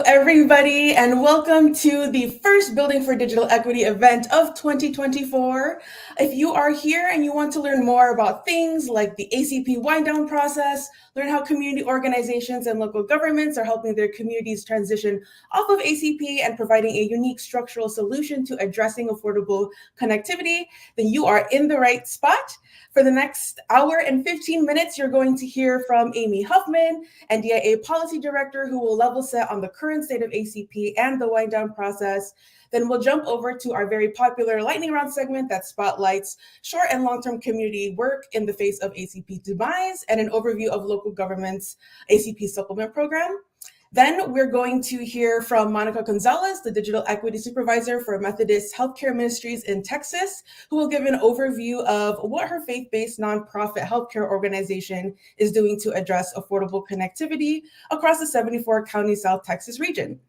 everybody, and welcome to the first Building for Digital Equity event of 2024. If you are here and you want to learn more about things like the ACP wind down process, learn how community organizations and local governments are helping their communities transition off of ACP and providing a unique structural solution to addressing affordable connectivity, then you are in the right spot. For the next hour and 15 minutes, you're going to hear from Amy Huffman, NDIA Policy Director, who will level set on the current state of ACP and the wind down process. Then we'll jump over to our very popular lightning round segment that spotlights short and long-term community work in the face of ACP demise and an overview of local government's ACP supplement program. Then we're going to hear from Monica Gonzalez, the Digital Equity Supervisor for Methodist Healthcare Ministries in Texas, who will give an overview of what her faith-based nonprofit healthcare organization is doing to address affordable connectivity across the 74-county South Texas region.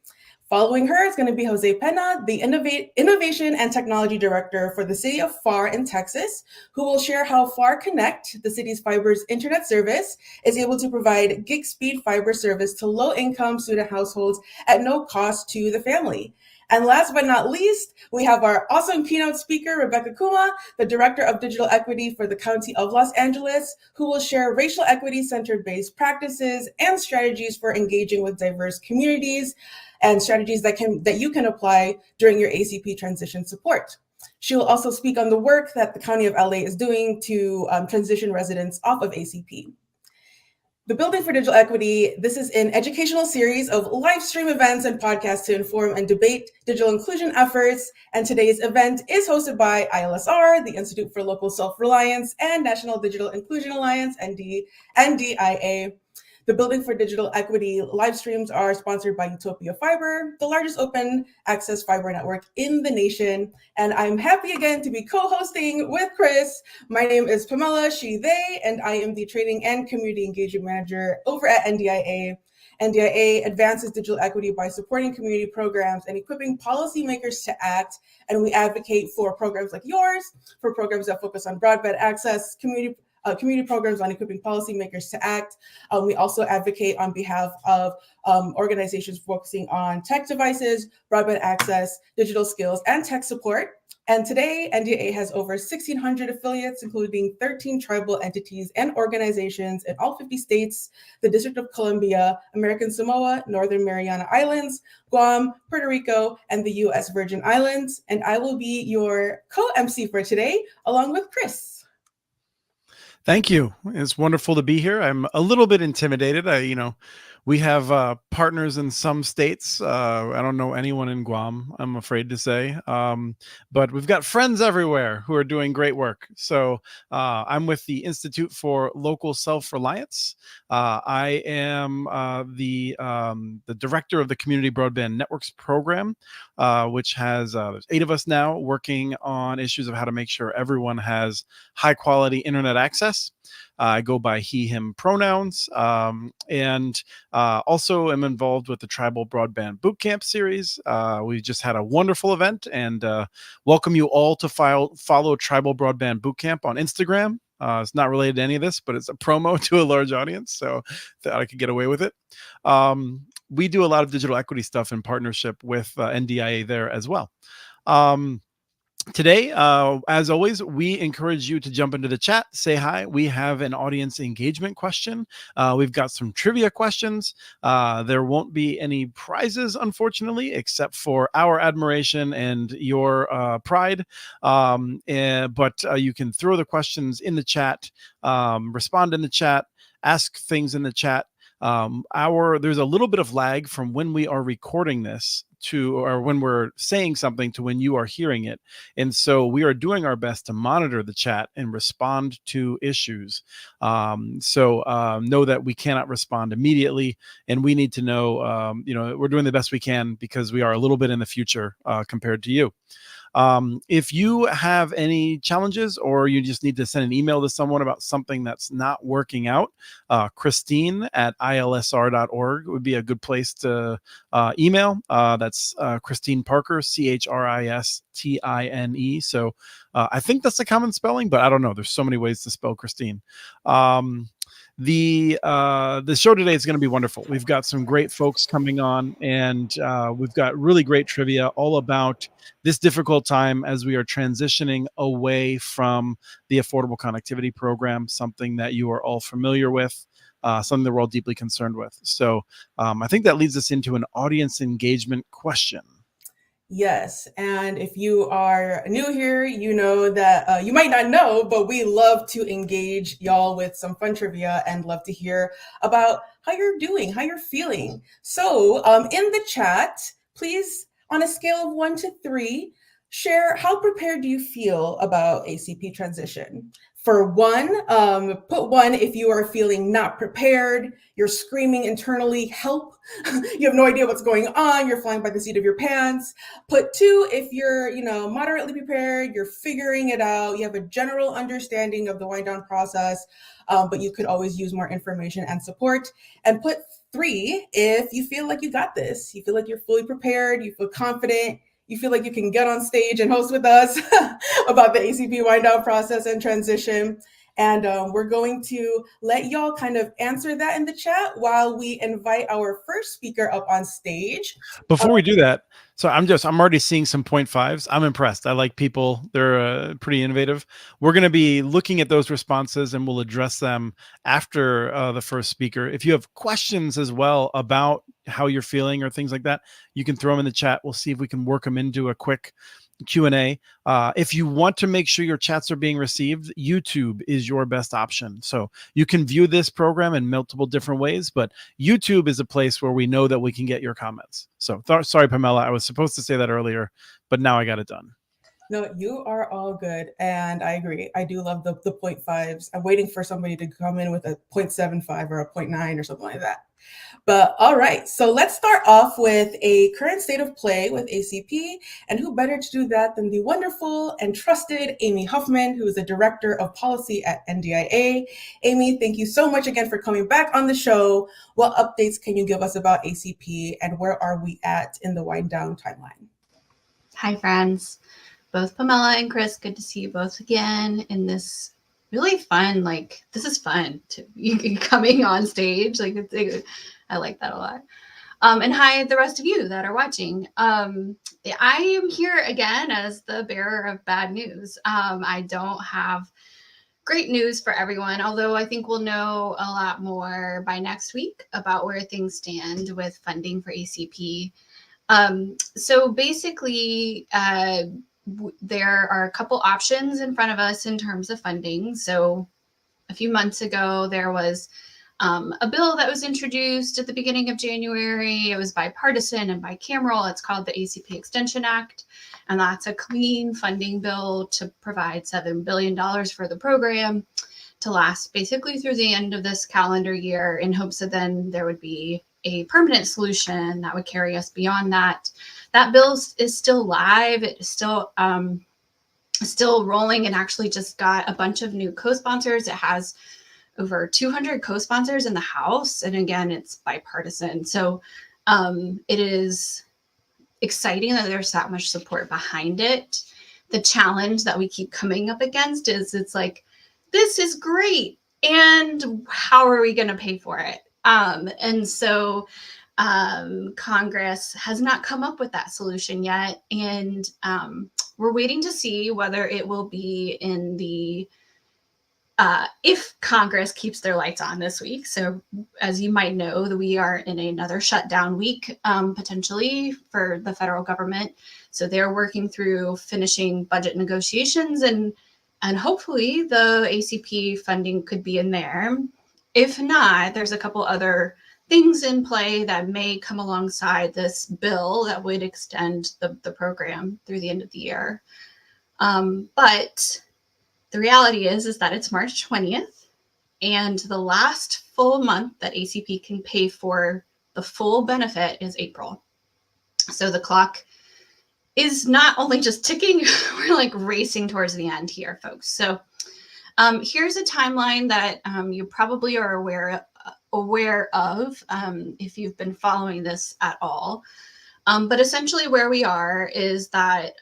Following her is going to be Jose Pena, the Innovation and Technology Director for the City of FAR in Texas, who will share how FAR Connect, the city's fiber's internet service, is able to provide gig speed fiber service to low-income student households at no cost to the family. And last but not least, we have our awesome keynote speaker, Rebecca Kuma, the Director of Digital Equity for the County of Los Angeles, who will share racial equity-centered based practices and strategies for engaging with diverse communities and strategies that you can apply during your ACP transition support. She will also speak on the work that the County of LA is doing to transition residents off of ACP. The Building for Digital Equity, this is an educational series of live stream events and podcasts to inform and debate digital inclusion efforts. And today's event is hosted by ILSR, the Institute for Local Self-Reliance, and National Digital Inclusion Alliance, NDIA. The Building for Digital Equity live streams are sponsored by Utopia Fiber, the largest open access fiber network in the nation. And I'm happy again to be co-hosting with Chris. My name is Pamela, she, they, and I am the Training and Community Engagement Manager over at NDIA. NDIA advances digital equity by supporting community programs and equipping policymakers to act. And we advocate for programs like yours, for programs that focus on broadband access, community programs on equipping policymakers to act. We also advocate on behalf of organizations focusing on tech devices, broadband access, digital skills, and tech support. And today, NDA has over 1,600 affiliates, including 13 tribal entities and organizations in all 50 states, the District of Columbia, American Samoa, Northern Mariana Islands, Guam, Puerto Rico, and the U.S. Virgin Islands. And I will be your co-MC for today, along with Chris. Thank you. It's wonderful to be here. I'm a little bit intimidated. We have partners in some states. I don't know anyone in Guam, I'm afraid to say. But we've got friends everywhere who are doing great work. So I'm with the Institute for Local Self-Reliance. I am the director of the Community Broadband Networks program, which has there's 8 of us now working on issues of how to make sure everyone has high quality internet access. I go by he, him pronouns, and also am involved with the Tribal Broadband Bootcamp series. We just had a wonderful event, and welcome you all to follow Tribal Broadband Bootcamp on Instagram. It's not related to any of this, but it's a promo to a large audience, so thought I could get away with it. We do a lot of digital equity stuff in partnership with NDIA there as well. Today, as always, we encourage you to jump into the chat, say hi. We have an audience engagement question. We've got some trivia questions. There won't be any prizes, unfortunately, except for our admiration and your pride. But you can throw the questions in the chat, respond in the chat, ask things in the chat. There's a little bit of lag from when we are recording this or when we're saying something to when you are hearing it. And so we are doing our best to monitor the chat and respond to issues. So know that we cannot respond immediately, and we need to know, we're doing the best we can because we are a little bit in the future compared to you. If you have any challenges or you just need to send an email to someone about something that's not working out, Christine at ilsr.org would be a good place to email. That's Christine Parker, Christine. So I think that's a common spelling, but I don't know. There's so many ways to spell Christine. The show today is going to be wonderful. We've got some great folks coming on, and we've got really great trivia all about this difficult time as we are transitioning away from the Affordable Connectivity Program, something that you are all familiar with, something that we're all deeply concerned with. So I think that leads us into an audience engagement question. Yes, and if you are new here, you know that you might not know, but we love to engage y'all with some fun trivia and love to hear about how you're doing, how you're feeling. So, in the chat, please, on a scale of 1 to 3, share how prepared do you feel about ACP transition. For 1, put 1 if you are feeling not prepared, you're screaming internally, help, you have no idea what's going on, you're flying by the seat of your pants. Put 2 if you're, moderately prepared, you're figuring it out, you have a general understanding of the wind down process, but you could always use more information and support. And put 3 if you feel like you got this, you feel like you're fully prepared, you feel confident, you feel like you can get on stage and host with us about the ACP wind down process and transition. And we're going to let y'all kind of answer that in the chat while we invite our first speaker up on stage. Before we do that, so I'm already seeing some 0.5s. I'm impressed. I like people. They're pretty innovative. We're going to be looking at those responses and we'll address them after the first speaker. If you have questions as well about how you're feeling or things like that, you can throw them in the chat. We'll see if we can work them into a quick Q&A. If you want to make sure your chats are being received, YouTube is your best option. So you can view this program in multiple different ways, but YouTube is a place where we know that we can get your comments. So sorry, Pamela, I was supposed to say that earlier, but now I got it done. No, you are all good. And I agree. I do love the 0.5s. I'm waiting for somebody to come in with a 0.75 or a 0.9 or something like that. But all right, so let's start off with a current state of play with ACP. And who better to do that than the wonderful and trusted Amy Huffman, who is the Director of Policy at NDIA. Amy, thank you so much again for coming back on the show. What updates can you give us about ACP and where are we at in the wind down timeline? Hi, friends. Both Pamela and Chris, good to see you both again in this really fun, this is fun to you coming on stage. I like that a lot. And hi, the rest of you that are watching. I am here again as the bearer of bad news. I don't have great news for everyone, although I think we'll know a lot more by next week about where things stand with funding for ACP. So basically, there are a couple options in front of us in terms of funding. So a few months ago, there was a bill that was introduced at the beginning of January. It was bipartisan and bicameral. It's called the ACP Extension Act. And that's a clean funding bill to provide $7 billion for the program to last basically through the end of this calendar year in hopes that then there would be a permanent solution that would carry us beyond that. That bill is still live. It is still rolling and actually just got a bunch of new co-sponsors. It has over 200 co-sponsors in the House. And again, it's bipartisan. So it is exciting that there's that much support behind it. The challenge that we keep coming up against is it's like, this is great. And how are we going to pay for it? And so Congress has not come up with that solution yet. And we're waiting to see whether it will be in the, if Congress keeps their lights on this week. So as you might know, we are in another shutdown week, potentially for the federal government. So they're working through finishing budget negotiations and hopefully the ACP funding could be in there. If not, there's a couple other things in play that may come alongside this bill that would extend the program through the end of the year. But the reality is that it's March 20th, and the last full month that ACP can pay for the full benefit is April. So the clock is not only just ticking, we're racing towards the end here, folks. So here's a timeline that you probably are aware of if you've been following this at all. But essentially where we are is that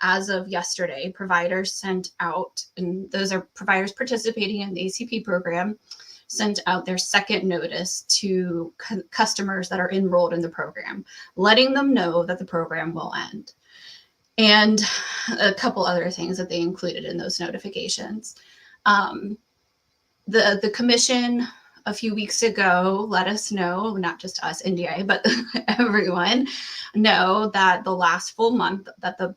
as of yesterday, providers sent out, and those are providers participating in the ACP program, sent out their second notice to customers that are enrolled in the program, letting them know that the program will end. And a couple other things that they included in those notifications. The commission a few weeks ago let us know, not just us, NDA, but everyone know that the last full month that the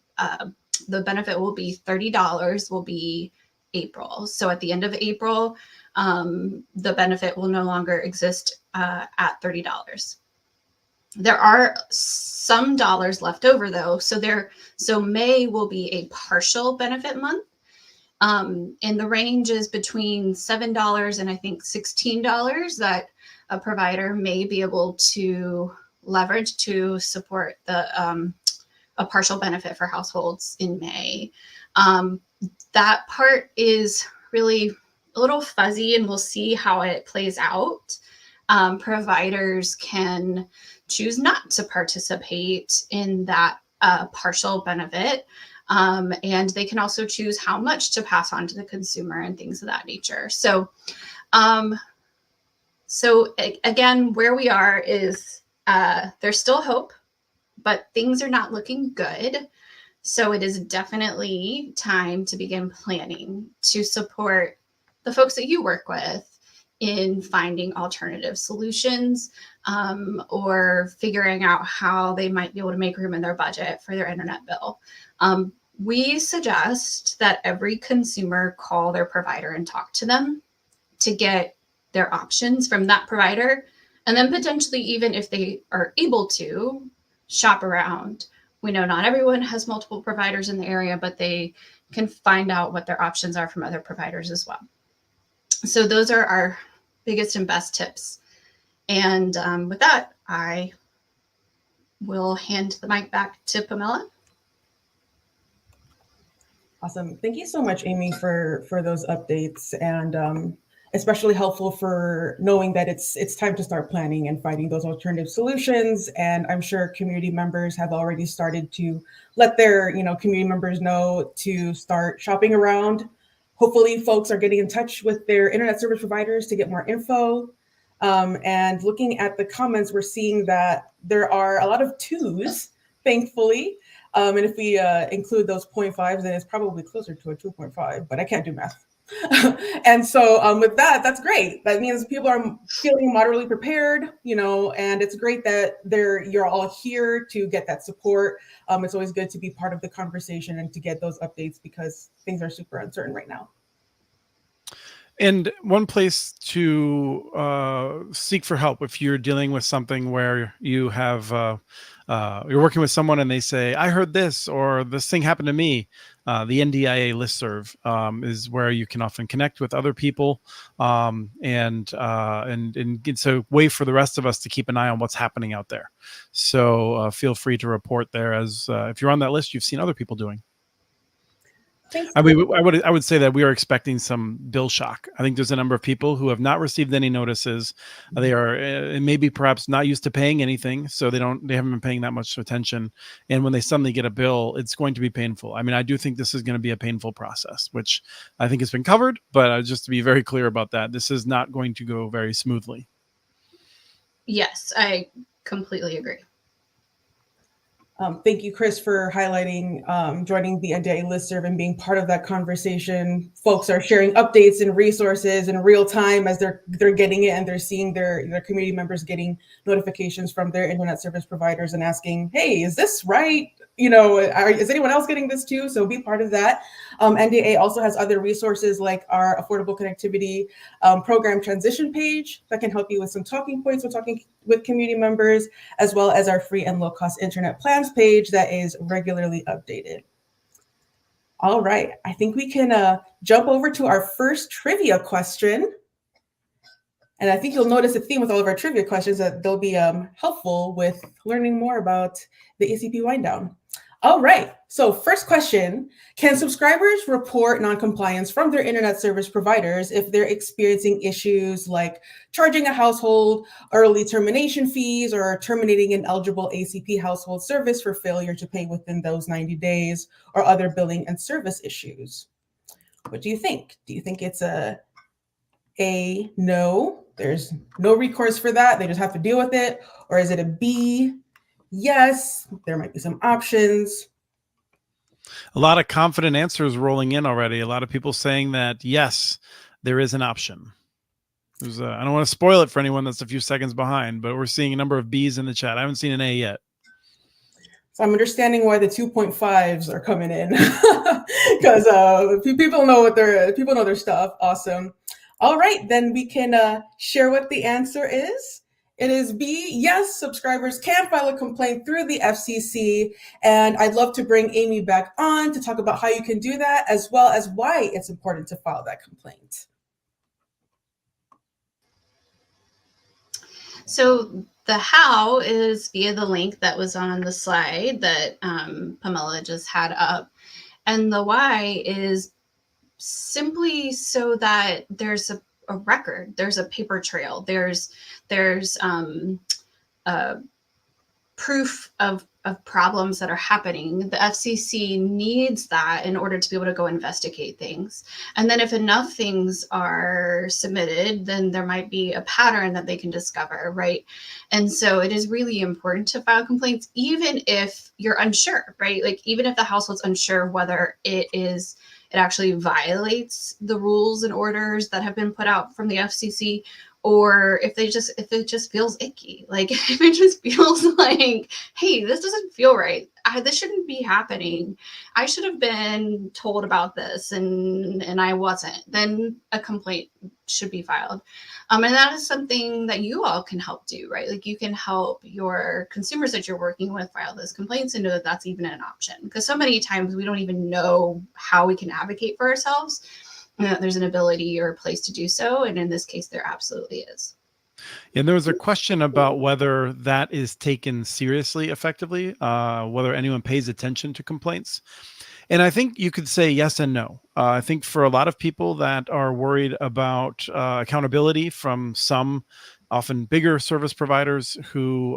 benefit will be $30 will be April. So at the end of April, the benefit will no longer exist at $30. There are some dollars left over though. So May will be a partial benefit month. And the range is between $7 and I think $16 that a provider may be able to leverage to support a partial benefit for households in May. That part is really a little fuzzy, and we'll see how it plays out. Providers can choose not to participate in that partial benefit. And they can also choose how much to pass on to the consumer and things of that nature. So again, where we are is there's still hope, but things are not looking good. So it is definitely time to begin planning to support the folks that you work with in finding alternative solutions or figuring out how they might be able to make room in their budget for their internet bill. We suggest that every consumer call their provider and talk to them to get their options from that provider. And then potentially, even if they are able to, shop around. We know not everyone has multiple providers in the area, but they can find out what their options are from other providers as well. So those are our biggest and best tips. And with that, I will hand the mic back to Pamela. Awesome. Thank you so much, Amy, for those updates, and especially helpful for knowing that it's time to start planning and finding those alternative solutions. And I'm sure community members have already started to let their community members know to start shopping around. Hopefully folks are getting in touch with their internet service providers to get more info. And looking at the comments, we're seeing that there are a lot of 2s, thankfully. And if we include those 0.5s, then it's probably closer to a 2.5, but I can't do math. And so with that, that's great. That means people are feeling moderately prepared, and it's great that you're all here to get that support. It's always good to be part of the conversation and to get those updates because things are super uncertain right now. And one place to seek for help if you're dealing with something where you have you're working with someone and they say, I heard this, or this thing happened to me. The NDIA listserv is where you can often connect with other people, and it's a way for the rest of us to keep an eye on what's happening out there. So feel free to report there, as if you're on that list, you've seen other people doing. I would say that we are expecting some bill shock. I think there's a number of people who have not received any notices. They are maybe perhaps not used to paying anything, so they haven't been paying that much attention. And when they suddenly get a bill, it's going to be painful. I mean, I do think this is going to be a painful process, which I think has been covered. But just to be very clear about that, this is not going to go very smoothly. Yes, I completely agree. Thank you, Chris, for highlighting joining the NDIA listserv and being part of that conversation. Folks are sharing updates and resources in real time as they're getting it, and they're seeing their community members getting notifications from their internet service providers and asking, hey, is this right? Is anyone else getting this too? So be part of that. NDA also has other resources like our Affordable Connectivity program transition page that can help you with some talking points when talking with community members, as well as our free and low-cost internet plans page that is regularly updated. All right, I think we can jump over to our first trivia question. And I think you'll notice a theme with all of our trivia questions that they'll be helpful with learning more about the ACP wind down. All right, so first question, can subscribers report noncompliance from their internet service providers if they're experiencing issues like charging a household early termination fees or terminating an eligible ACP household service for failure to pay within those 90 days or other billing and service issues? What do you think? Do you think it's a A, no, there's no recourse for that. They just have to deal with it. Or is it a B, yes, there might be some options. A lot of confident answers rolling in already. A lot of people saying that, yes, there is an option. I don't want to spoil it for anyone that's a few seconds behind, but we're seeing a number of B's in the chat. I haven't seen an A yet. So I'm understanding why the 2.5s are coming in because people know their stuff. Awesome. All right, then we can share what the answer is. It is B. Yes, subscribers can file a complaint through the FCC, and I'd love to bring Amy back on to talk about how you can do that, as well as why it's important to file that complaint. So the how is via the link that was on the slide that Pamela just had up. And the why is simply so that there's a record, there's a paper trail, there's proof of problems that are happening. The FCC needs that in order to be able to go investigate things. And then if enough things are submitted, then there might be a pattern that they can discover, right? And so it is really important to file complaints, even if you're unsure, right? Like even if the household's unsure whether it actually violates the rules and orders that have been put out from the FCC, or if it just feels icky, like if it just feels like, hey, this doesn't feel right. This shouldn't be happening. I should have been told about this and I wasn't. Then a complaint should be filed. And that is something that you all can help do, right? Like you can help your consumers that you're working with file those complaints and know that that's even an option. Because so many times we don't even know how we can advocate for ourselves. There's an ability or a place to do so. And in this case, there absolutely is. And there was a question about whether that is taken seriously effectively, whether anyone pays attention to complaints. And I think you could say yes and no. I think for a lot of people that are worried about accountability from some often bigger service providers who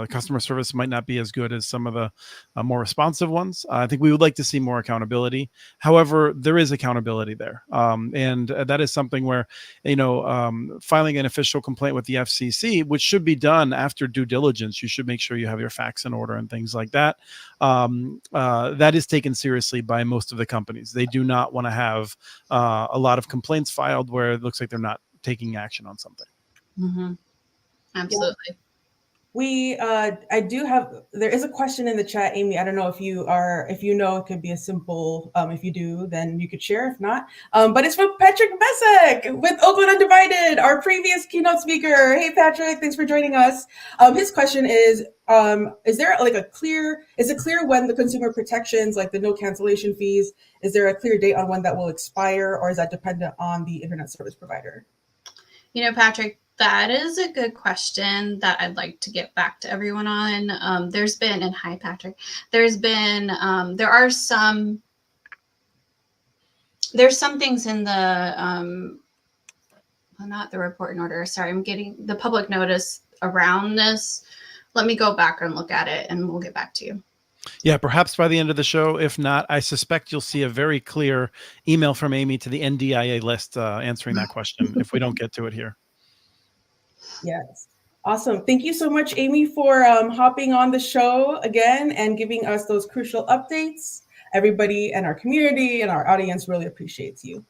customer service might not be as good as some of the more responsive ones. I think we would like to see more accountability. However, there is accountability there. And that is something where, filing an official complaint with the FCC, which should be done after due diligence, you should make sure you have your facts in order and things like that. That is taken seriously by most of the companies. They do not want to have a lot of complaints filed where it looks like they're not taking action on something. Mm-hmm. Absolutely. There is a question in the chat, Amy. I don't know if you know, it could be a simple, if you do, then you could share. If not, but it's from Patrick Besek with Oakland Undivided, our previous keynote speaker. Hey, Patrick, thanks for joining us. His question is there is it clear when the consumer protections, like the no cancellation fees, is there a clear date on when that will expire, or is that dependent on the internet service provider? Patrick, that is a good question that I'd like to get back to everyone on. Hi, Patrick. There's some things in the, not the report and order. Sorry, I'm getting the public notice around this. Let me go back and look at it and we'll get back to you. Yeah, perhaps by the end of the show. If not, I suspect you'll see a very clear email from Amy to the NDIA list answering that question if we don't get to it here. Yes. Awesome. Thank you so much, Amy, for hopping on the show again and giving us those crucial updates. Everybody and our community and our audience really appreciates you.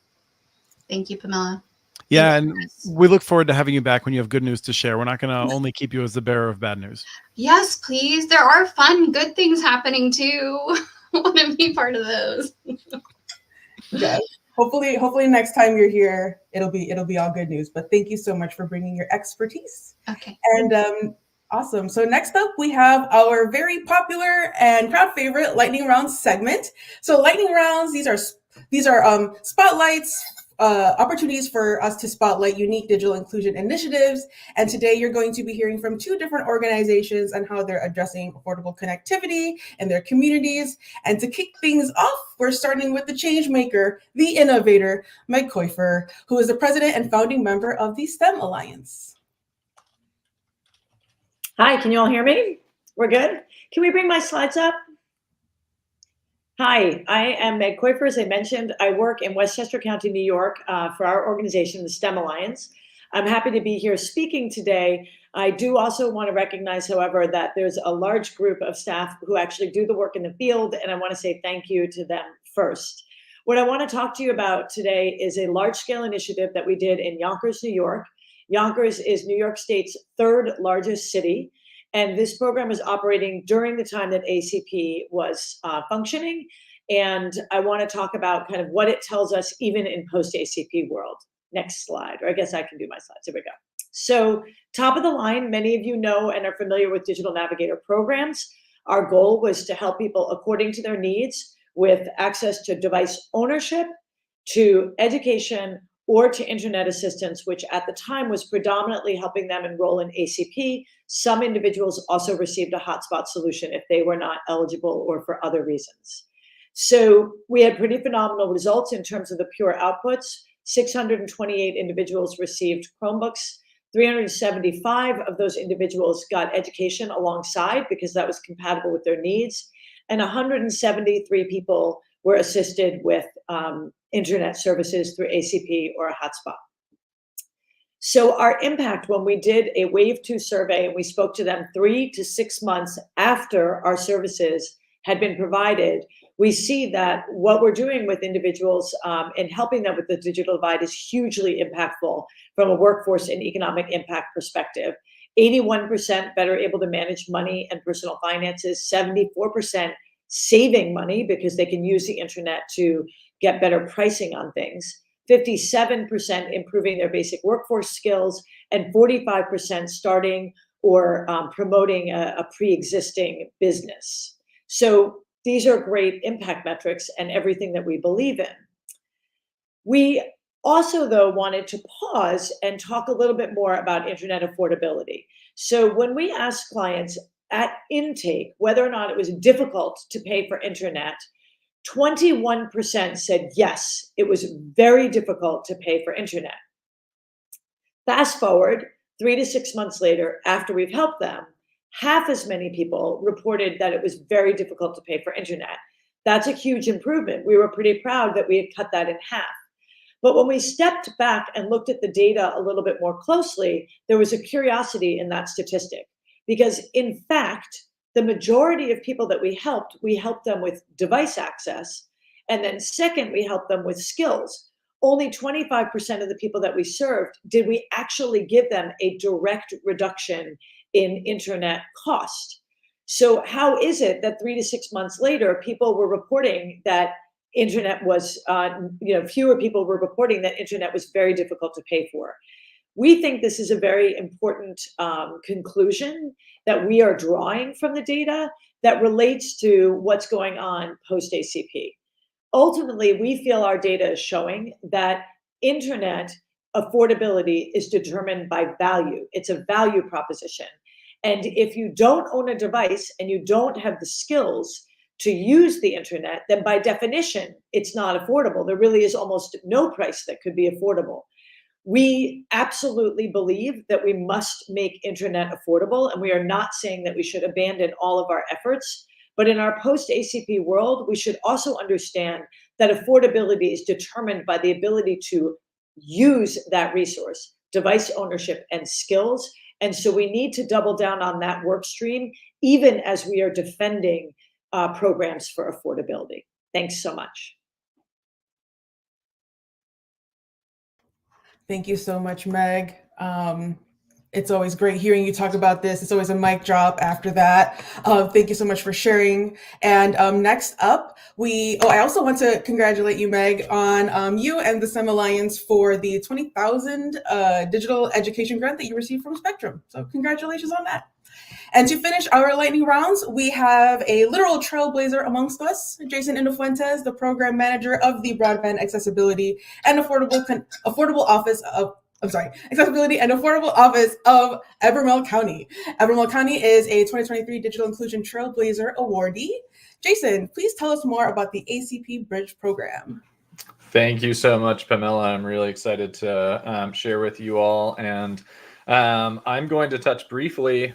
Thank you, Pamela. Yeah, and we look forward to having you back when you have good news to share. We're not going to only keep you as the bearer of bad news. Yes, please. There are fun, good things happening too. I want to be part of those. Yes. Hopefully next time you're here, it'll be all good news. But thank you so much for bringing your expertise. Okay. And awesome. So next up, we have our very popular and crowd favorite lightning round segment. So lightning rounds, these are spotlights, opportunities for us to spotlight unique digital inclusion initiatives. And today you're going to be hearing from two different organizations on how they're addressing affordable connectivity in their communities. And to kick things off, we're starting with the change maker, the innovator, Meg Koifer, who is the president and founding member of the STEM Alliance. Hi, can you all hear me? We're good? Can we bring my slides up? Hi, I am Meg Koifer. As I mentioned, I work in Westchester County, New York, for our organization, the STEM Alliance. I'm happy to be here speaking today. I do also want to recognize, however, that there's a large group of staff who actually do the work in the field, and I want to say thank you to them first. What I want to talk to you about today is a large-scale initiative that we did in Yonkers, New York. Yonkers is New York State's third largest city. And this program is operating during the time that ACP was functioning. And I want to talk about kind of what it tells us even in post-ACP world. Next slide, or I guess I can do my slides. Here we go. So top of the line, many of you know and are familiar with Digital Navigator programs. Our goal was to help people according to their needs with access to device ownership, to education, or to internet assistance, which at the time was predominantly helping them enroll in ACP. Some individuals also received a hotspot solution if they were not eligible or for other reasons. So we had pretty phenomenal results in terms of the pure outputs. 628 individuals received Chromebooks. 375 of those individuals got education alongside because that was compatible with their needs. And 173 people were assisted with internet services through ACP or a hotspot. So our impact when we did a Wave 2 survey and we spoke to them 3 to 6 months after our services had been provided, we see that what we're doing with individuals and helping them with the digital divide is hugely impactful from a workforce and economic impact perspective. 81% better able to manage money and personal finances, 74% saving money because they can use the internet to get better pricing on things, 57% improving their basic workforce skills, and 45% starting or promoting a pre-existing business. So these are great impact metrics and everything that we believe in. We also, though, wanted to pause and talk a little bit more about internet affordability. So when we asked clients at intake whether or not it was difficult to pay for internet, 21% said yes, it was very difficult to pay for internet. Fast forward 3 to 6 months later, after we've helped them, half as many people reported that it was very difficult to pay for internet. That's a huge improvement. We were pretty proud that we had cut that in half. But when we stepped back and looked at the data a little bit more closely, there was a curiosity in that statistic. Because in fact, the majority of people that we helped them with device access. And then second, we helped them with skills. Only 25% of the people that we served, did we actually give them a direct reduction in internet cost. So how is it that 3 to 6 months later, people were reporting that internet was, fewer people were reporting that internet was very difficult to pay for? We think this is a very important conclusion that we are drawing from the data that relates to what's going on post-ACP. Ultimately, we feel our data is showing that internet affordability is determined by value. It's a value proposition. And if you don't own a device and you don't have the skills to use the internet, then by definition, it's not affordable. There really is almost no price that could be affordable. We absolutely believe that we must make internet affordable, and we are not saying that we should abandon all of our efforts. But in our post-ACP world, we should also understand that affordability is determined by the ability to use that resource, device ownership, and skills. And so we need to double down on that work stream, even as we are defending programs for affordability. Thanks so much. Thank you so much, Meg. It's always great hearing you talk about this. It's always a mic drop after that. Thank you so much for sharing. And next up, I also want to congratulate you, Meg, on you and the STEM Alliance for the 20,000 digital education grant that you received from Spectrum. So congratulations on that. And to finish our lightning rounds, we have a literal trailblazer amongst us, Jason Indofuentes, the program manager of the Broadband Accessibility and Affordable Office of Accessibility and Affordable Office of Evermell County. Evermell County is a 2023 Digital Inclusion Trailblazer awardee. Jason, please tell us more about the ACP Bridge program. Thank you so much, Pamela. I'm really excited to share with you all. And I'm going to touch briefly,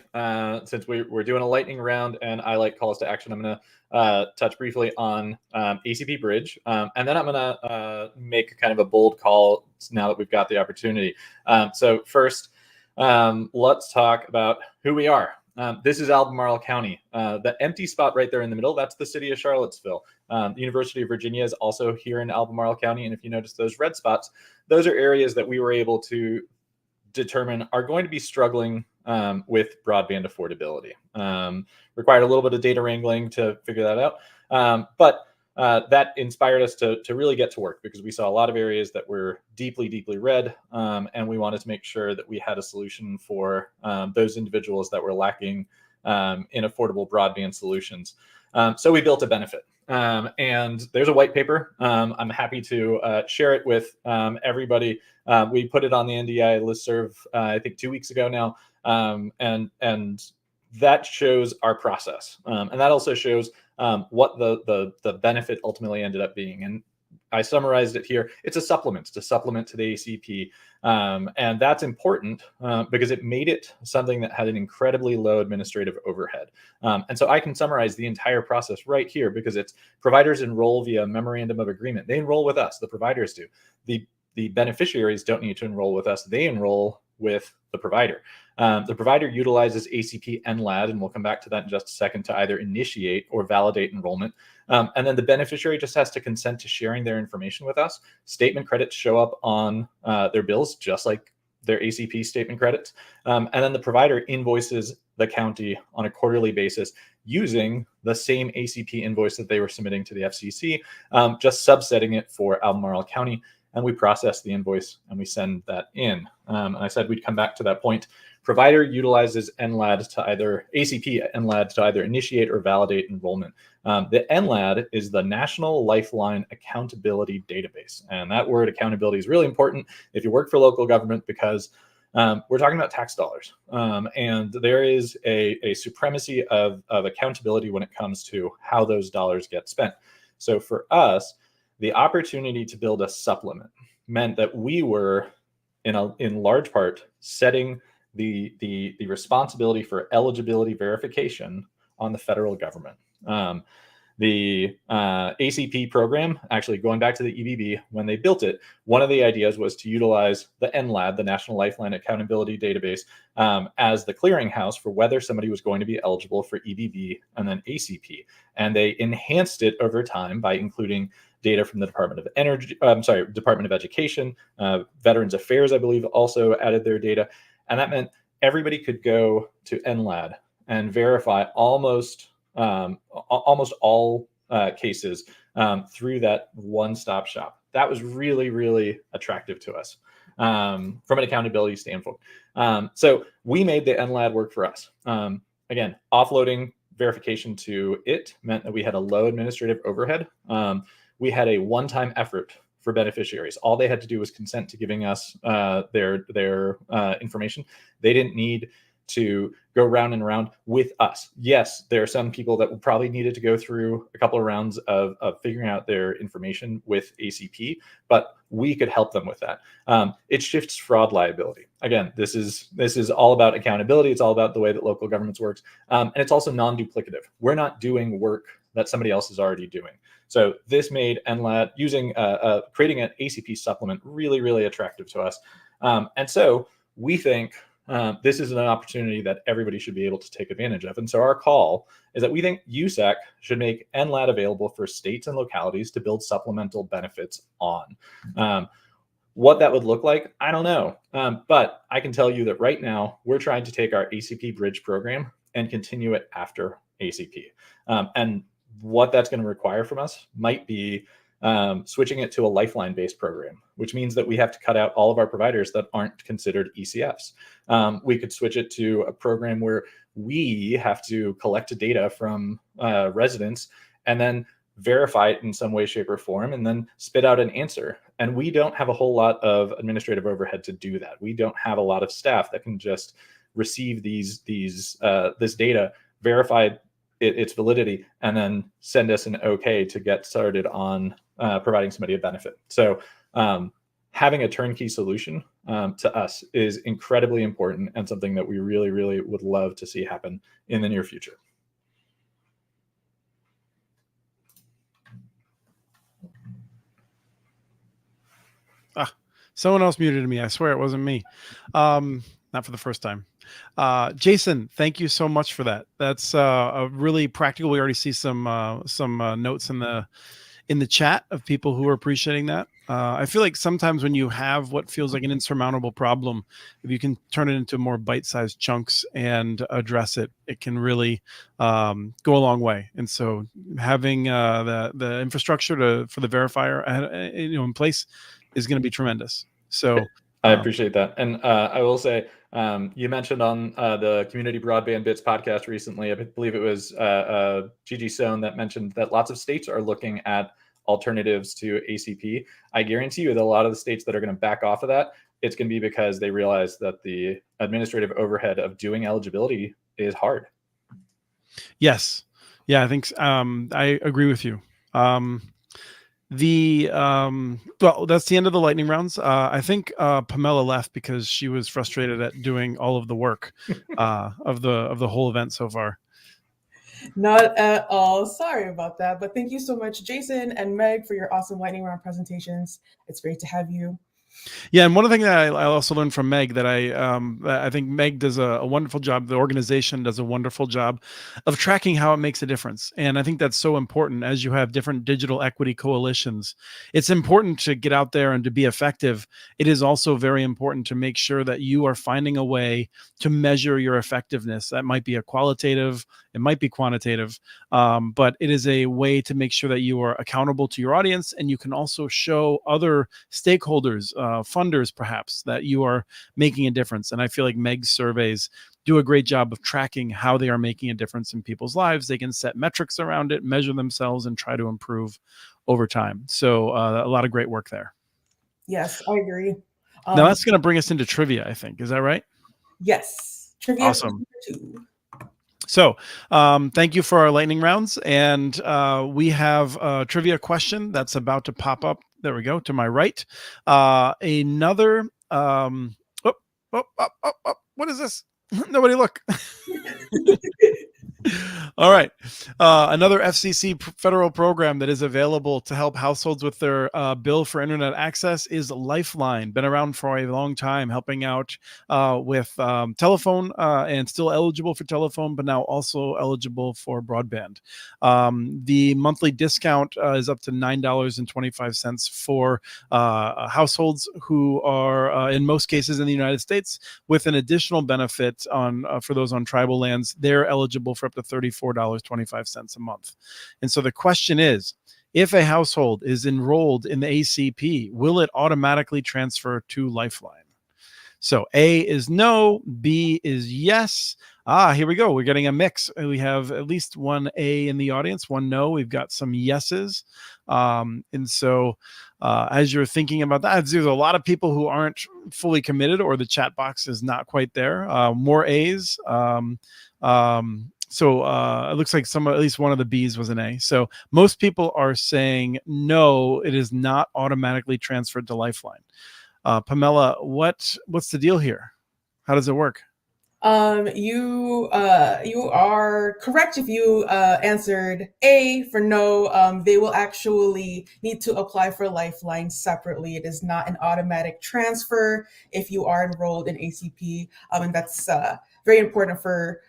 since we're doing a lightning round and I like calls to action, I'm going to touch briefly on ACP Bridge. And then I'm going to make kind of a bold call now that we've got the opportunity. So first, let's talk about who we are. This is Albemarle County. The empty spot right there in the middle, that's the city of Charlottesville. The University of Virginia is also here in Albemarle County. And if you notice those red spots, those are areas that we were able to determine are going to be struggling with broadband affordability. Required a little bit of data wrangling to figure that out. But that inspired us to really get to work, because we saw a lot of areas that were deeply, deeply red. And we wanted to make sure that we had a solution for those individuals that were lacking in affordable broadband solutions. So we built a benefit. And there's a white paper. I'm happy to share it with everybody. We put it on the NDI listserv, I think 2 weeks ago now. And that shows our process. And that also shows what the benefit ultimately ended up being. And I summarized it here. It's a supplement to the ACP. And that's important because it made it something that had an incredibly low administrative overhead. And so I can summarize the entire process right here, because it's providers enroll via memorandum of agreement. They enroll with us, the providers do. The beneficiaries don't need to enroll with us. They enroll with the provider. The provider utilizes ACP NLAD, and we'll come back to that in just a second, to either initiate or validate enrollment. And then the beneficiary just has to consent to sharing their information with us. Statement credits show up on their bills, just like their ACP statement credits. And then the provider invoices the county on a quarterly basis using the same ACP invoice that they were submitting to the FCC, just subsetting it for Albemarle County. And we process the invoice and we send that in. And I said we'd come back to that point. Provider utilizes NLAD to either ACP NLAD to either initiate or validate enrollment. The NLAD is the National Lifeline Accountability Database. And that word accountability is really important if you work for local government, because we're talking about tax dollars. And there is a supremacy of accountability when it comes to how those dollars get spent. So for us, the opportunity to build a supplement meant that we were, in large part, setting the responsibility for eligibility verification on the federal government. The ACP program, actually going back to the EBB, when they built it, one of the ideas was to utilize the NLAD, the National Lifeline Accountability Database, as the clearinghouse for whether somebody was going to be eligible for EBB and then ACP. And they enhanced it over time by including data from the Department of Education, Veterans Affairs, I believe, also added their data. And that meant everybody could go to NLAD and verify almost all cases through that one-stop shop. That was really, really attractive to us from an accountability standpoint. So we made the NLAD work for us. Again, offloading verification to it meant that we had a low administrative overhead. We had a one-time effort for beneficiaries. All they had to do was consent to giving us their information. They didn't need to go round and round with us. Yes, there are some people that probably needed to go through a couple of rounds of figuring out their information with ACP, but we could help them with that. It shifts fraud liability. Again, this is all about accountability. It's all about the way that local governments works. And it's also non-duplicative. We're not doing work that somebody else is already doing. So this made NLAD creating an ACP supplement really, really attractive to us. And so we think this is an opportunity that everybody should be able to take advantage of. And so our call is that we think USAC should make NLAD available for states and localities to build supplemental benefits on. What that would look like, I don't know. But I can tell you that right now, we're trying to take our ACP Bridge program and continue it after ACP. And what that's going to require from us might be switching it to a lifeline-based program, which means that we have to cut out all of our providers that aren't considered ECFs. We could switch it to a program where we have to collect data from residents and then verify it in some way, shape, or form, and then spit out an answer. And we don't have a whole lot of administrative overhead to do that. We don't have a lot of staff that can just receive this data, verify its validity, and then send us an okay to get started on providing somebody a benefit. So having a turnkey solution to us is incredibly important and something that we really, really would love to see happen in the near future. Someone else muted me. I swear it wasn't me. Not for the first time. Jason, thank you so much for that. That's a really practical. We already see some notes in the chat of people who are appreciating that. I feel like sometimes when you have what feels like an insurmountable problem, if you can turn it into more bite-sized chunks and address it, it can really go a long way. And so having the infrastructure for the verifier in place is going to be tremendous. So I appreciate that. And I will say, you mentioned on the Community Broadband Bits podcast recently, I believe it was Gigi Sohn that mentioned that lots of states are looking at alternatives to ACP. I guarantee you that a lot of the states that are going to back off of that, it's going to be because they realize that the administrative overhead of doing eligibility is hard. Yes. Yeah, I think I agree with you. Well, that's the end of the lightning rounds. I think Pamela left because she was frustrated at doing all of the work of the whole event so far. Not at all. Sorry about that. But thank you so much, Jason and Meg, for your awesome lightning round presentations. It's great to have you. Yeah, and one of the things that I also learned from Meg that I think Meg does a wonderful job. The organization does a wonderful job of tracking how it makes a difference, and I think that's so important as you have different digital equity coalitions. It's important to get out there and to be effective. It is also very important to make sure that you are finding a way to measure your effectiveness. That might be a qualitative, it might be quantitative, but it is a way to make sure that you are accountable to your audience, and you can also show other stakeholders, funders perhaps, that you are making a difference. And I feel like Meg's surveys do a great job of tracking how they are making a difference in people's lives. They can set metrics around it, measure themselves, and try to improve over time. So a lot of great work there. Yes, I agree. Now that's going to bring us into trivia, I think. Is that right? Yes. Trivia. Awesome. So thank you for our lightning rounds. And we have a trivia question that's about to pop up. There we go, to my right. Another, what is this? Nobody look. All right. Another FCC federal program that is available to help households with their bill for internet access is Lifeline. Been around for a long time, helping out with telephone and still eligible for telephone, but now also eligible for broadband. The monthly discount is up to $9.25 for households who are, in most cases in the United States, with an additional benefit on for those on tribal lands. They're eligible for up to $34.25 a month. And so the question is, if a household is enrolled in the ACP, will it automatically transfer to Lifeline? So A is no, B is yes. Here we go. We're getting a mix. We have at least one A in the audience, one no. We've got some yeses. And so as you're thinking about that, there's a lot of people who aren't fully committed, or the chat box is not quite there. More A's. So it looks like at least one of the B's was an A. So most people are saying no, it is not automatically transferred to Lifeline. Pamela, what's the deal here? How does it work? You are correct if you answered A for no. They will actually need to apply for Lifeline separately. It is not an automatic transfer if you are enrolled in ACP, and that's very important for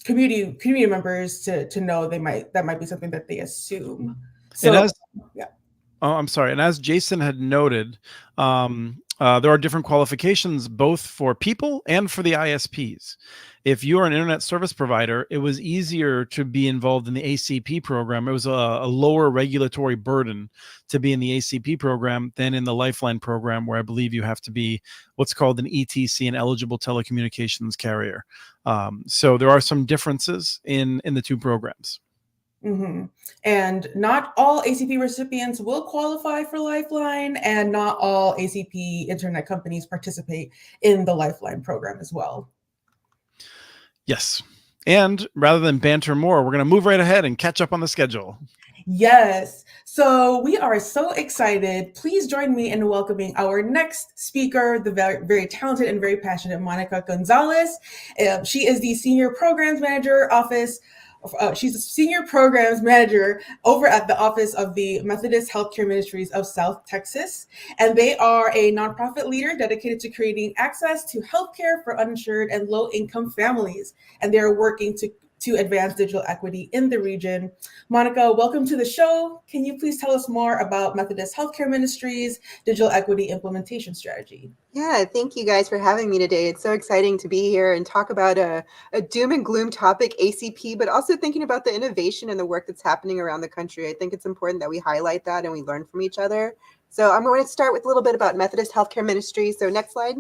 community members to know. That might be something that they assume. So, yeah. Oh, I'm sorry. And as Jason had noted, there are different qualifications both for people and for the ISPs. If you're an internet service provider, it was easier to be involved in the ACP program. It was a lower regulatory burden to be in the ACP program than in the Lifeline program, where I believe you have to be what's called an ETC, an eligible telecommunications carrier. So there are some differences in the two programs. Mm-hmm. And not all ACP recipients will qualify for Lifeline, and not all ACP internet companies participate in the Lifeline program as well. Yes. And rather than banter more, we're going to move right ahead and catch up on the schedule. Yes. So we are so excited. Please join me in welcoming our next speaker, the very, very talented and very passionate Monica Gonzalez. She is the Senior Programs Manager Office. She's a Senior Programs Manager over at the Office of the Methodist Healthcare Ministries of South Texas. And they are a nonprofit leader dedicated to creating access to healthcare for uninsured and low-income families. And they're working to advance digital equity in the region. Monica, welcome to the show. Can you please tell us more about Methodist Healthcare Ministries' digital equity implementation strategy? Yeah, thank you guys for having me today. It's so exciting to be here and talk about a doom and gloom topic, ACP, but also thinking about the innovation and the work that's happening around the country. I think it's important that we highlight that and we learn from each other. So I'm going to start with a little bit about Methodist Healthcare Ministries. So next slide.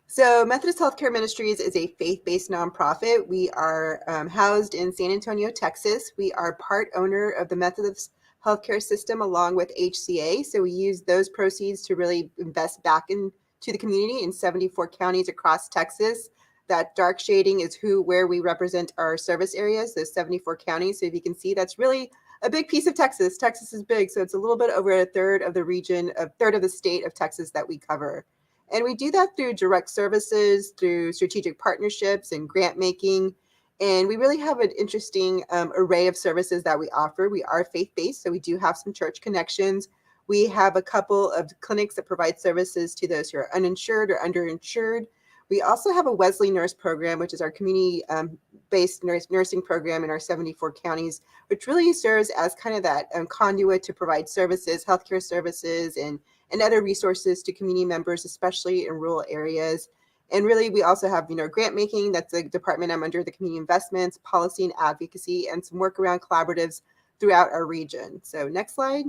So Methodist Healthcare Ministries is a faith-based nonprofit. We are housed in San Antonio, Texas. We are part owner of the Methodist Healthcare System along with HCA. So we use those proceeds to really invest back into the community in 74 counties across Texas. That dark shading is where we represent our service areas, those 74 counties. So if you can see, that's really a big piece of Texas. Texas is big, so it's a little bit over a third of the region, a third of the state of Texas that we cover. And we do that through direct services, through strategic partnerships and grant making. And we really have an interesting array of services that we offer. We are faith-based, so we do have some church connections. We have a couple of clinics that provide services to those who are uninsured or underinsured. We also have a Wesley Nurse program, which is our community-based nursing program in our 74 counties, which really serves as kind of that conduit to provide services, healthcare services, and other resources to community members, especially in rural areas. And really, we also have, grant making. That's a department I'm under, the community investments, policy and advocacy, and some work around collaboratives throughout our region. So next slide.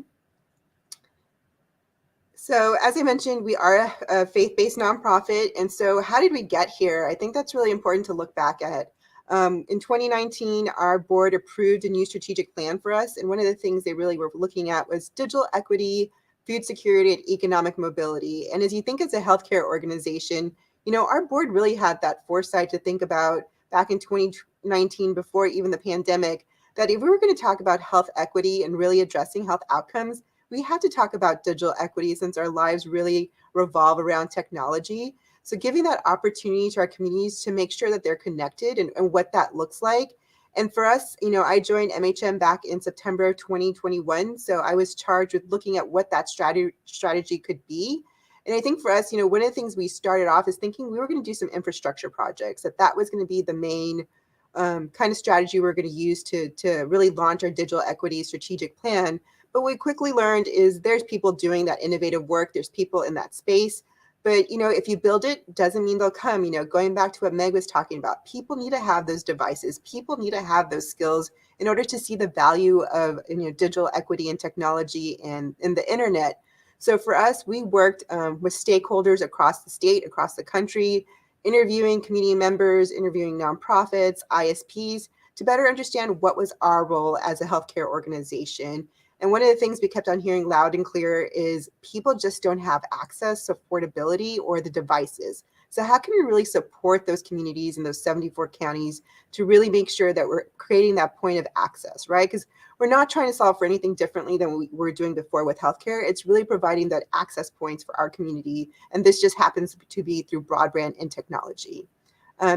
So as I mentioned, we are a faith-based nonprofit. And so how did we get here? I think that's really important to look back at. In 2019, our board approved a new strategic plan for us. And one of the things they really were looking at was digital equity, food security, and economic mobility. And as you think as a healthcare organization, our board really had that foresight to think about back in 2019, before even the pandemic, that if we were going to talk about health equity and really addressing health outcomes, we had to talk about digital equity since our lives really revolve around technology. So giving that opportunity to our communities to make sure that they're connected and what that looks like. And for us, I joined MHM back in September of 2021. So I was charged with looking at what that strategy could be. And I think for us, one of the things we started off is thinking we were going to do some infrastructure projects, that was going to be the main kind of strategy we're going to use to really launch our digital equity strategic plan. But what we quickly learned is there's people doing that innovative work. There's people in that space. But, if you build it, doesn't mean they'll come. Going back to what Meg was talking about, people need to have those devices. People need to have those skills in order to see the value of digital equity and technology and the internet. So for us, we worked with stakeholders across the state, across the country, interviewing community members, interviewing nonprofits, ISPs, to better understand what was our role as a healthcare organization. And one of the things we kept on hearing loud and clear is people just don't have access, affordability, or the devices. So how can we really support those communities in those 74 counties to really make sure that we're creating that point of access, right? Because we're not trying to solve for anything differently than we were doing before with healthcare. It's really providing that access points for our community. And this just happens to be through broadband and technology.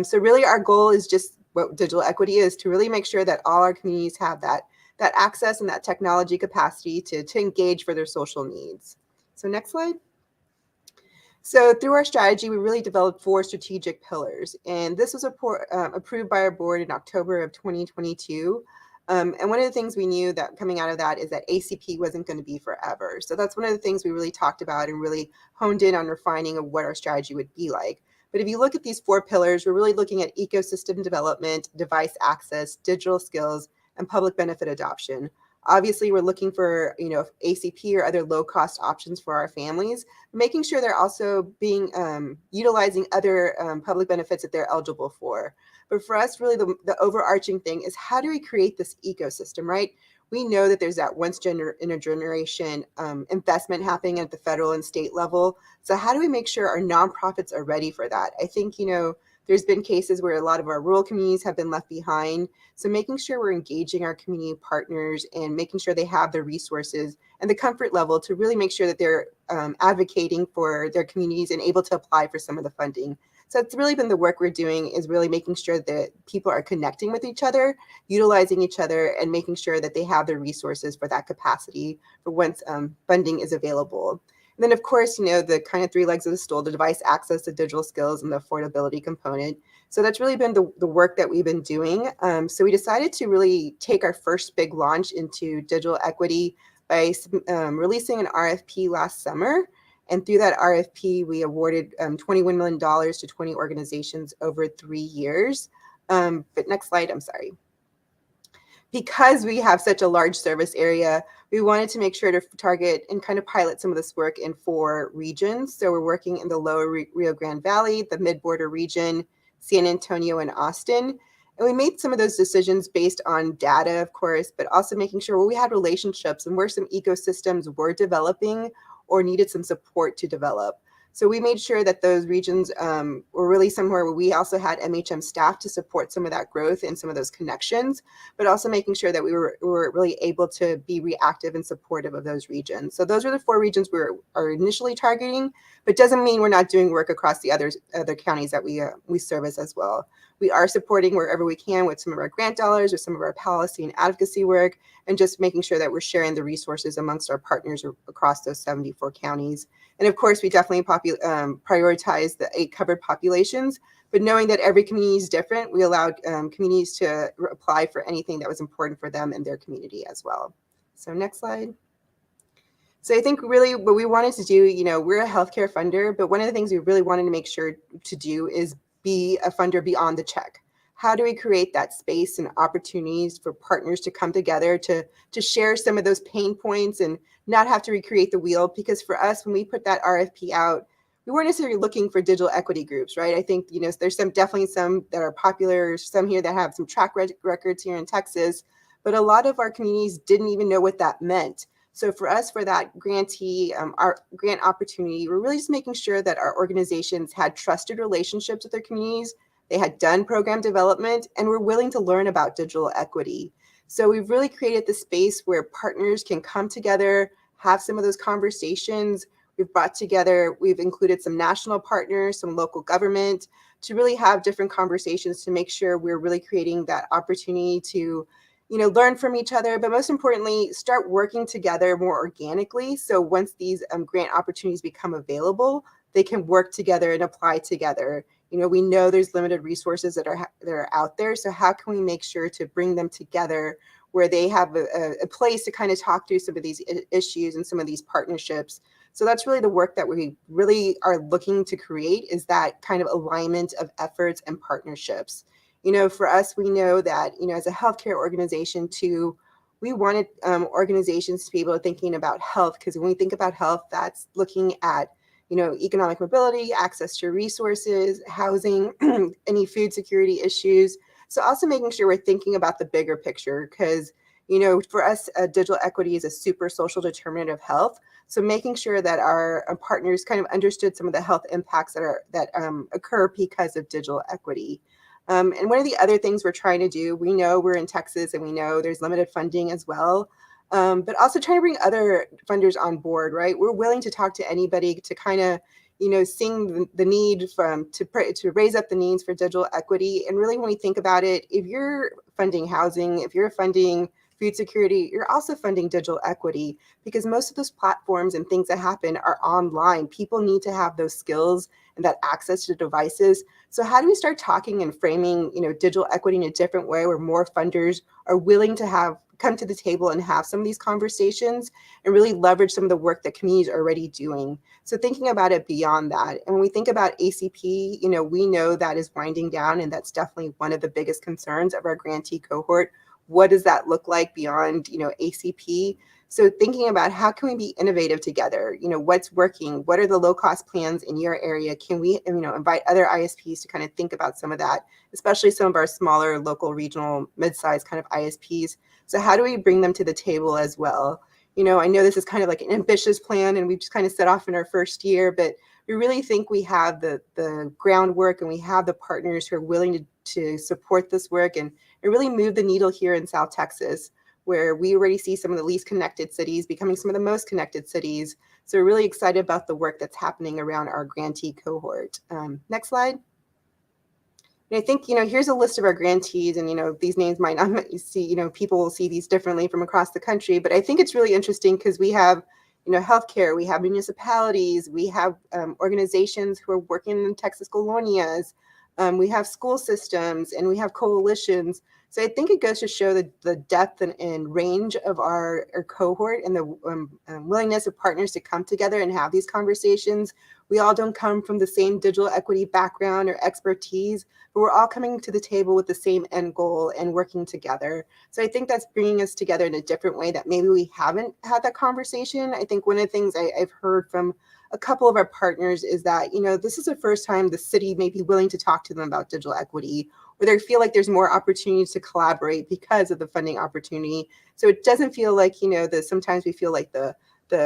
So really our goal is just what digital equity is, to really make sure that all our communities have that access and that technology capacity to engage for their social needs. So next slide. So through our strategy, we really developed 4 strategic pillars. And this was approved by our board in October of 2022. And one of the things we knew that coming out of that is that ACP wasn't going to be forever. So that's one of the things we really talked about and really honed in on refining of what our strategy would be like. But if you look at these 4 pillars, we're really looking at ecosystem development, device access, digital skills, and public benefit adoption. Obviously, we're looking for, ACP or other low-cost options for our families, making sure they're also being utilizing other public benefits that they're eligible for. But for us, really, the overarching thing is how do we create this ecosystem, right? We know that there's that once in a generation investment happening at the federal and state level. So how do we make sure our nonprofits are ready for that? I think, There's been cases where a lot of our rural communities have been left behind. So making sure we're engaging our community partners and making sure they have the resources and the comfort level to really make sure that they're advocating for their communities and able to apply for some of the funding. So it's really been the work we're doing, is really making sure that people are connecting with each other, utilizing each other, and making sure that they have the resources for that capacity for once funding is available. And then, of course, the kind of three legs of the stool, the device access, the digital skills, and the affordability component. So that's really been the work that we've been doing. So we decided to really take our first big launch into digital equity by releasing an RFP last summer. And through that RFP, we awarded $21 million to 20 organizations over 3 years. But next slide, I'm sorry. Because we have such a large service area, we wanted to make sure to target and kind of pilot some of this work in 4 regions. So we're working in the lower Rio Grande Valley, the mid-border region, San Antonio, and Austin. And we made some of those decisions based on data, of course, but also making sure we had relationships and where some ecosystems were developing or needed some support to develop. So we made sure that those regions were really somewhere where we also had MHM staff to support some of that growth and some of those connections, but also making sure that we were really able to be reactive and supportive of those regions. So those are the 4 regions we are initially targeting, but doesn't mean we're not doing work across the other counties that we service as well. We are supporting wherever we can with some of our grant dollars or some of our policy and advocacy work, and just making sure that we're sharing the resources amongst our partners across those 74 counties. And of course, we definitely prioritize the 8 covered populations, but knowing that every community is different, we allowed communities to apply for anything that was important for them and their community as well. So next slide. So I think really what we wanted to do, we're a healthcare funder, but one of the things we really wanted to make sure to do is be a funder beyond the check. How do we create that space and opportunities for partners to come together to share some of those pain points and not have to recreate the wheel? Because for us, when we put that RFP out, we weren't necessarily looking for digital equity groups, right? I think, there's definitely some that are popular, some here that have some track records here in Texas, but a lot of our communities didn't even know what that meant. So for us, for that grantee, our grant opportunity, we're really just making sure that our organizations had trusted relationships with their communities, they had done program development, and were willing to learn about digital equity. So we've really created the space where partners can come together, have some of those conversations. We've included some national partners, some local government, to really have different conversations to make sure we're really creating that opportunity to learn from each other, but most importantly, start working together more organically. So once these grant opportunities become available, they can work together and apply together. We know there's limited resources that are out there. So how can we make sure to bring them together where they have a place to kind of talk through some of these issues and some of these partnerships? So that's really the work that we really are looking to create, is that kind of alignment of efforts and partnerships. For us, we know that, as a healthcare organization too, we wanted organizations to be able to thinking about health, because when we think about health, that's looking at, economic mobility, access to resources, housing, any food security issues. So also making sure we're thinking about the bigger picture, because, for us, digital equity is a super social determinant of health. So making sure that our partners kind of understood some of the health impacts that occur because of digital equity. And one of the other things we're trying to do, we know we're in Texas and we know there's limited funding as well, but also trying to bring other funders on board, right? We're willing to talk to anybody to kind of, seeing the need to raise up the needs for digital equity. And really, when we think about it, if you're funding housing, if you're funding food security, you're also funding digital equity, because most of those platforms and things that happen are online. People need to have those skills and that access to devices. So how do we start talking and framing, digital equity in a different way, where more funders are willing to come to the table and have some of these conversations and really leverage some of the work that communities are already doing? So thinking about it beyond that. And when we think about ACP, we know that is winding down, and that's definitely one of the biggest concerns of our grantee cohort. What does that look like beyond, ACP? So thinking about how can we be innovative together? What's working? What are the low-cost plans in your area? Can we, invite other ISPs to kind of think about some of that, especially some of our smaller, local, regional, mid-sized kind of ISPs? So how do we bring them to the table as well? I know this is kind of like an ambitious plan and we've just kind of set off in our first year, but we really think we have the groundwork and we have the partners who are willing to support this work and really move the needle here in South Texas, where we already see some of the least connected cities becoming some of the most connected cities. So we're really excited about the work that's happening around our grantee cohort. Next slide. And I think, here's a list of our grantees, and, these names might not see, people will see these differently from across the country, but I think it's really interesting because we have, healthcare, we have municipalities, we have organizations who are working in Texas colonias, we have school systems, and we have coalitions. So I think it goes to show the depth and range of our cohort and the willingness of partners to come together and have these conversations. We all don't come from the same digital equity background or expertise, but we're all coming to the table with the same end goal and working together. So I think that's bringing us together in a different way that maybe we haven't had that conversation. I think one of the things I've heard from a couple of our partners is that, this is the first time the city may be willing to talk to them about digital equity, or they feel like there's more opportunities to collaborate because of the funding opportunity. So it doesn't feel like, that sometimes we feel like the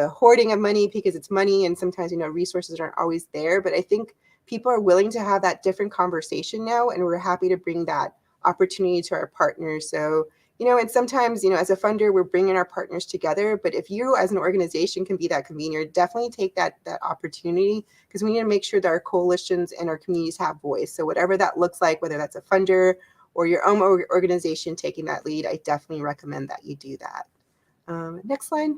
hoarding of money because it's money and sometimes, resources aren't always there. But I think people are willing to have that different conversation now, and we're happy to bring that opportunity to our partners. So, and sometimes, as a funder, we're bringing our partners together. But if you as an organization can be that convener, definitely take that opportunity, because we need to make sure that our coalitions and our communities have voice. So whatever that looks like, whether that's a funder or your own organization taking that lead, I definitely recommend that you do that. Next slide.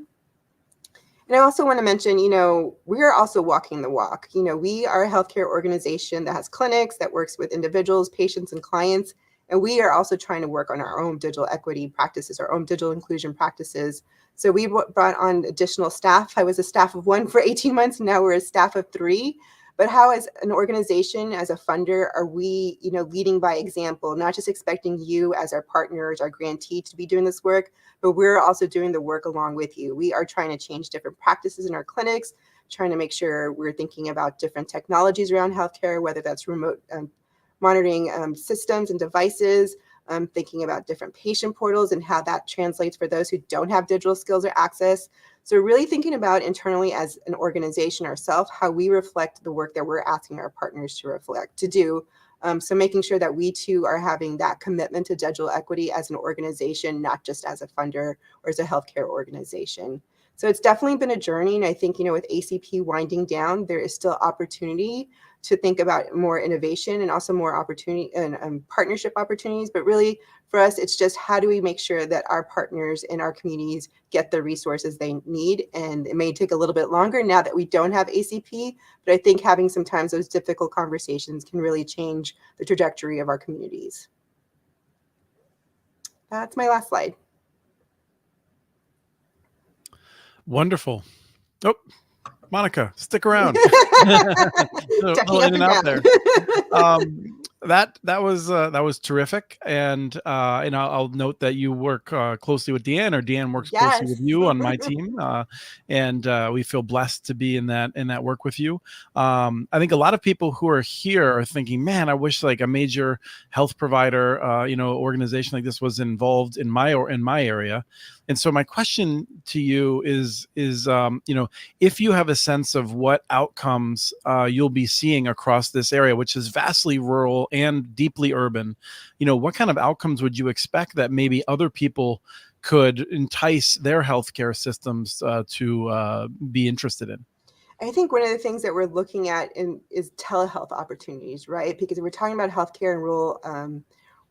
And I also want to mention, we are also walking the walk. We are a healthcare organization that has clinics, that works with individuals, patients, and clients. And we are also trying to work on our own digital equity practices, our own digital inclusion practices. So we brought on additional staff. I was a staff of 1 for 18 months. Now we're a staff of 3. But how, as an organization, as a funder, are we, leading by example, not just expecting you as our partners, our grantee to be doing this work, but we're also doing the work along with you. We are trying to change different practices in our clinics, trying to make sure we're thinking about different technologies around healthcare, whether that's remote monitoring systems and devices, thinking about different patient portals and how that translates for those who don't have digital skills or access. So really thinking about internally as an organization ourselves, how we reflect the work that we're asking our partners to do. So making sure that we too are having that commitment to digital equity as an organization, not just as a funder or as a healthcare organization. So it's definitely been a journey. And I think, with ACP winding down, there is still opportunity to think about more innovation and also more opportunity and partnership opportunities. But really for us, it's just how do we make sure that our partners in our communities get the resources they need? And it may take a little bit longer now that we don't have ACP, but I think having sometimes those difficult conversations can really change the trajectory of our communities. That's my last slide. Wonderful. Oh, Monica, stick around. Checking up and down. There. That was terrific, and I'll note that you work closely with Deanne, or Deanne works closely with you on my team, and we feel blessed to be in that work with you. I think a lot of people who are here are thinking, man, I wish like a major health provider, organization like this was involved in my area. And so my question to you is if you have a sense of what outcomes you'll be seeing across this area, which is vastly rural and deeply urban, what kind of outcomes would you expect that maybe other people could entice their healthcare systems to be interested in? I think one of the things that we're looking at is telehealth opportunities, right? Because we're talking about healthcare in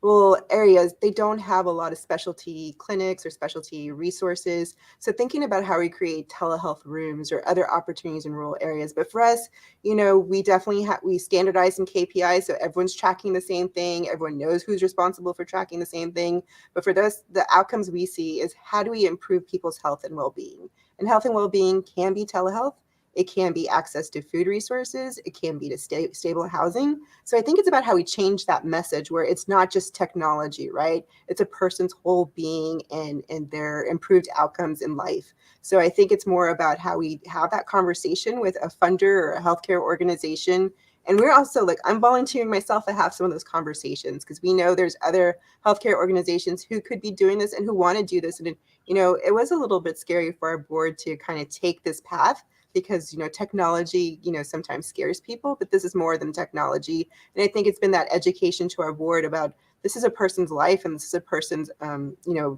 rural areas, they don't have a lot of specialty clinics or specialty resources. So thinking about how we create telehealth rooms or other opportunities in rural areas. But for us, we definitely we standardize some KPIs, so everyone's tracking the same thing. Everyone knows who's responsible for tracking the same thing. But for those, the outcomes we see is how do we improve people's health and well-being? And health and well-being can be telehealth. It can be access to food resources. It can be to stable housing. So I think it's about how we change that message where it's not just technology, right? It's a person's whole being and their improved outcomes in life. So I think it's more about how we have that conversation with a funder or a healthcare organization And we're also like, I'm volunteering myself to have some of those conversations because we know there's other healthcare organizations who could be doing this and who want to do this. And, it was a little bit scary for our board to kind of take this path because, technology, sometimes scares people, but this is more than technology. And I think it's been that education to our board about this is a person's life and this is a person's,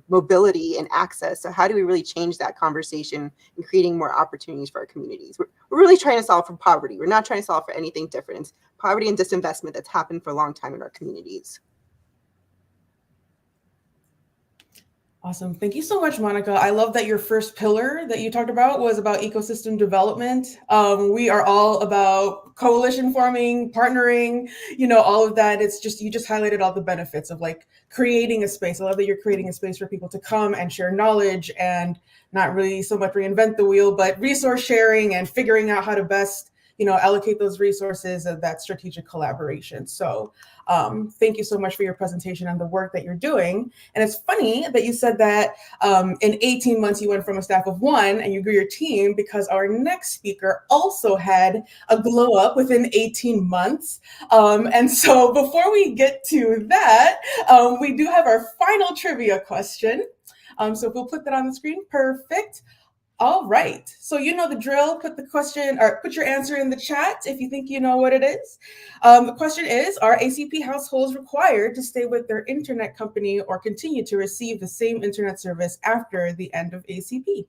mobility and access. So how do we really change that conversation and creating more opportunities for our communities? We're really trying to solve for poverty. We're not trying to solve for anything different. It's poverty and disinvestment that's happened for a long time in our communities. Awesome. Thank you so much, Monica. I love that your first pillar that you talked about was about ecosystem development. We are all about coalition forming, partnering, all of that. It's just, you just highlighted all the benefits of like creating a space. I love that you're creating a space for people to come and share knowledge and not really so much reinvent the wheel, but resource sharing and figuring out how to best allocate those resources of that strategic collaboration. So thank you so much for your presentation and the work that you're doing. And it's funny that you said that in 18 months, you went from a staff of 1 and you grew your team because our next speaker also had a glow up within 18 months. And so before we get to that, we do have our final trivia question. So if we'll put that on the screen, perfect. All right. So you know the drill. Put the question or put your answer in the chat if you think you know what it is. The question is, are ACP households required to stay with their internet company or continue to receive the same internet service after the end of ACP?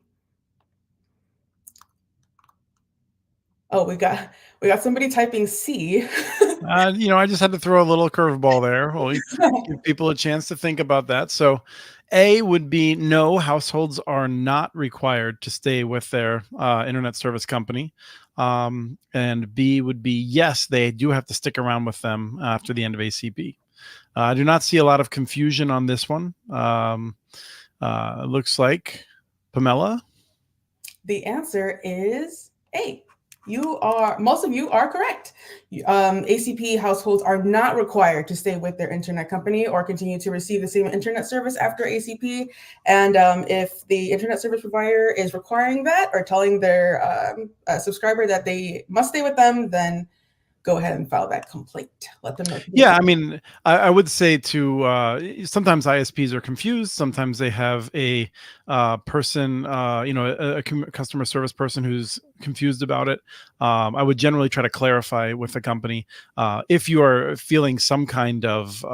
Oh, we got somebody typing C. I just had to throw a little curveball there. We'll give people a chance to think about that. So A would be no, households are not required to stay with their internet service company. And B would be yes, they do have to stick around with them after the end of ACP. I do not see a lot of confusion on this one. It looks like, Pamela? The answer is A. Most of you are correct. ACP households are not required to stay with their internet company or continue to receive the same internet service after ACP. And if the internet service provider is requiring that or telling their subscriber that they must stay with them, then go ahead and file that complaint. Let them know. Yeah, I mean, I would say sometimes ISPs are confused. Sometimes they have a person, a customer service person who's confused about it. I would generally try to clarify with the company if you are feeling some kind of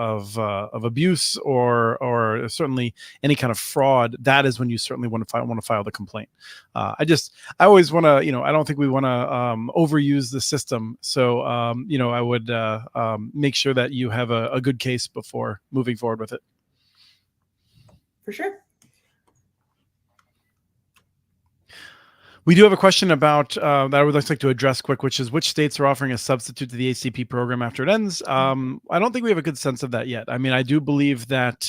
abuse or certainly any kind of fraud. That is when you certainly want to file the complaint. I always want to, I don't think we want to overuse the system. So I would make sure that you have a good case before moving forward with it. For sure. We do have a question about that I would like to address quick, which is which states are offering a substitute to the ACP program after it ends. I don't think we have a good sense of that yet. I mean, I do believe that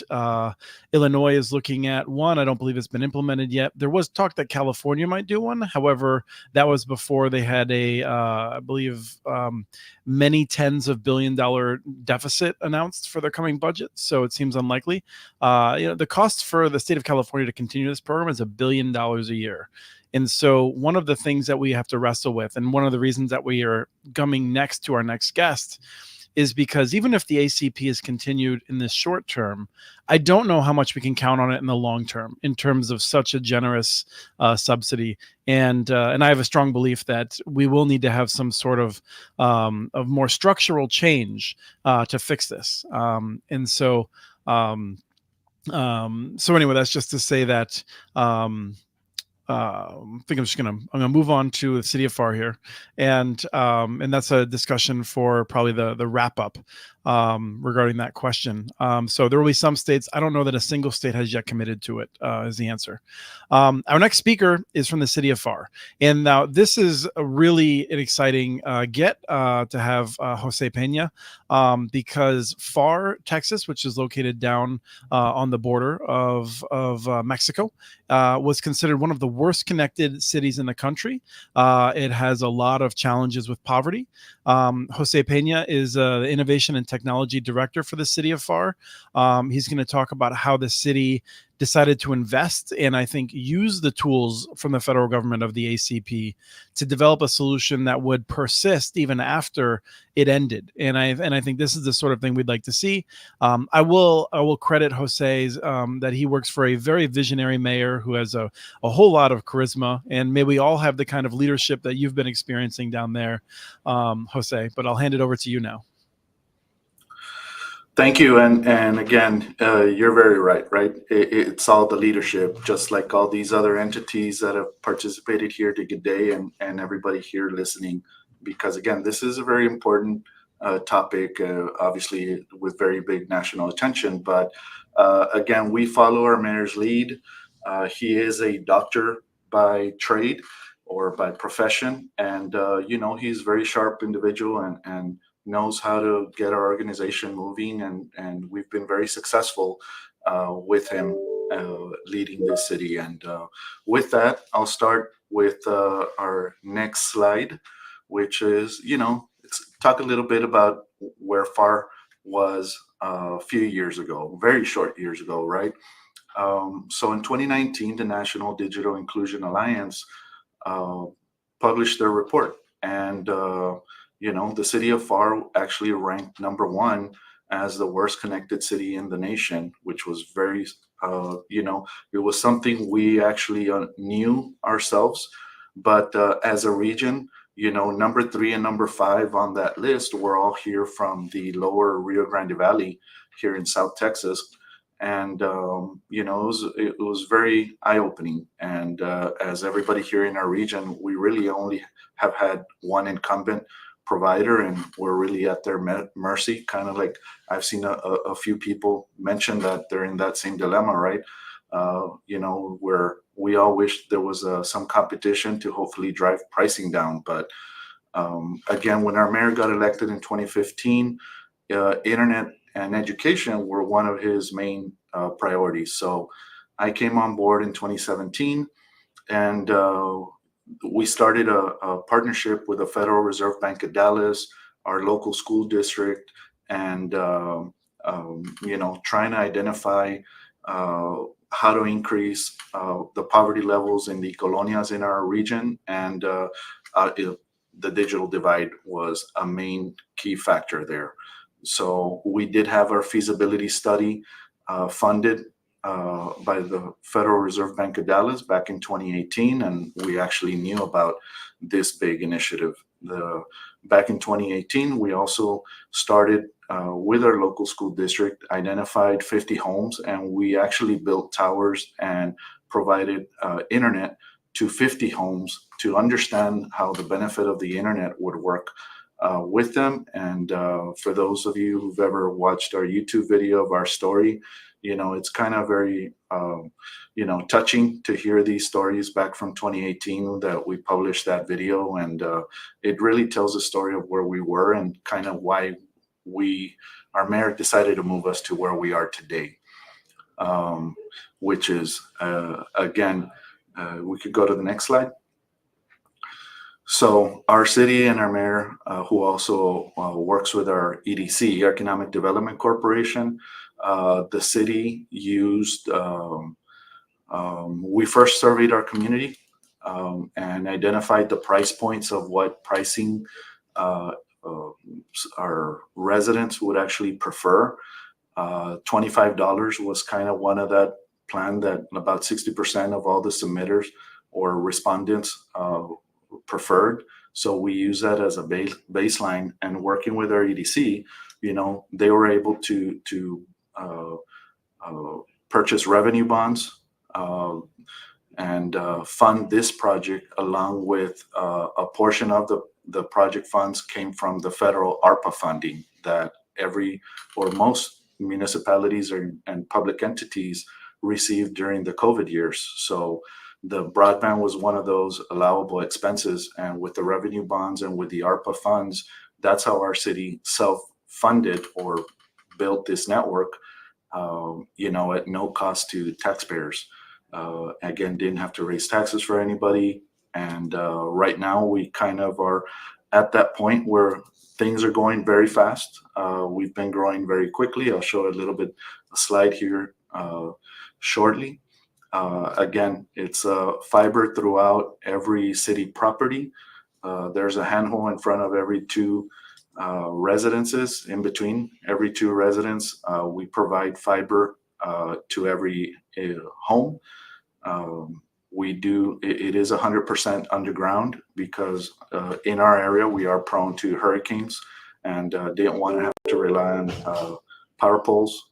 Illinois is looking at one. I don't believe it's been implemented yet. There was talk that California might do one. However, that was before they had I believe, many tens of billion-dollar deficit announced for their coming budget. So it seems unlikely. The cost for the state of California to continue this program is $1 billion a year. And so one of the things that we have to wrestle with, and one of the reasons that we are coming next to our next guest, is because even if the ACP is continued in the short term, I don't know how much we can count on it in the long term in terms of such a generous subsidy. And I have a strong belief that we will need to have some sort of more structural change to fix this. So anyway, that's just to say that. I think I'm gonna move on to the city of FAR here, and that's a discussion for probably the wrap up regarding that question. So there will be some states. I don't know that a single state has yet committed to it. Is the answer. Our next speaker is from the city of FAR, and now this is a really an exciting get to have Jose Pena, because FAR, Texas, which is located down on the border of Mexico, was considered one of the worst connected cities in the country. It has a lot of challenges with poverty. Jose Pena is the Innovation and technology director for the city of FAR. He's going to talk about how the city decided to invest and I think use the tools from the federal government of the ACP to develop a solution that would persist even after it ended. And I think this is the sort of thing we'd like to see. I will credit Jose's that he works for a very visionary mayor who has a whole lot of charisma, and may we all have the kind of leadership that you've been experiencing down there, Jose. But I'll hand it over to you now. Thank you, and again, you're very right. It's all the leadership, just like all these other entities that have participated here today, and everybody here listening, because again, this is a very important topic, obviously with very big national attention. But again, we follow our mayor's lead. He is a doctor by trade or by profession, and he's a very sharp individual and knows how to get our organization moving, and we've been very successful with him leading this city. And with that, I'll start with our next slide, which is, let's talk a little bit about where FAR was a few years ago, very short years ago, right? So in 2019, the National Digital Inclusion Alliance published their report, and the city of FAR actually ranked #1 as the worst connected city in the nation, which was very, it was something we actually knew ourselves. But as a region, #3 and #5 on that list were all here from the lower Rio Grande Valley here in South Texas. And, it was very eye-opening. And as everybody here in our region, we really only have had one incumbent provider, and we're really at their mercy. Kind of like I've seen a few people mention that they're in that same dilemma, right? Where we all wish there was some competition to hopefully drive pricing down. But again, when our mayor got elected in 2015, internet and education were one of his main priorities. So I came on board in 2017, and we started a partnership with the Federal Reserve Bank of Dallas, our local school district, and trying to identify how to increase the poverty levels in the colonias in our region. And the digital divide was a main key factor there. So we did have our feasibility study funded by the Federal Reserve Bank of Dallas back in 2018, and we actually knew about this big initiative. Back in 2018, we also started with our local school district, identified 50 homes, and we actually built towers and provided internet to 50 homes to understand how the benefit of the internet would work with them. And for those of you who've ever watched our YouTube video of our story, it's kind of very, touching to hear these stories back from 2018 that we published that video. And it really tells the story of where we were and kind of why our mayor decided to move us to where we are today, which is, again, we could go to the next slide. So our city and our mayor, who also works with our EDC, Economic Development Corporation, the city used, we first surveyed our community and identified the price points of what pricing our residents would actually prefer. $25 was kind of one of that plan that about 60% of all the submitters or respondents preferred. So we use that as a baseline, and working with our EDC, they were able to purchase revenue bonds and fund this project, along with a portion of the project funds came from the federal ARPA funding that most municipalities and public entities received during the COVID years. So the broadband was one of those allowable expenses, and with the revenue bonds and with the ARPA funds, that's how our city self-funded or built this network, at no cost to taxpayers. Again, didn't have to raise taxes for anybody. And right now we kind of are at that point where things are going very fast. We've been growing very quickly. I'll show a little bit a slide here shortly. Again, it's fiber throughout every city property. There's a handhole in front of every two residences. In between every two residents, we provide fiber to every home. It is 100% underground because in our area we are prone to hurricanes and didn't want to have to rely on power poles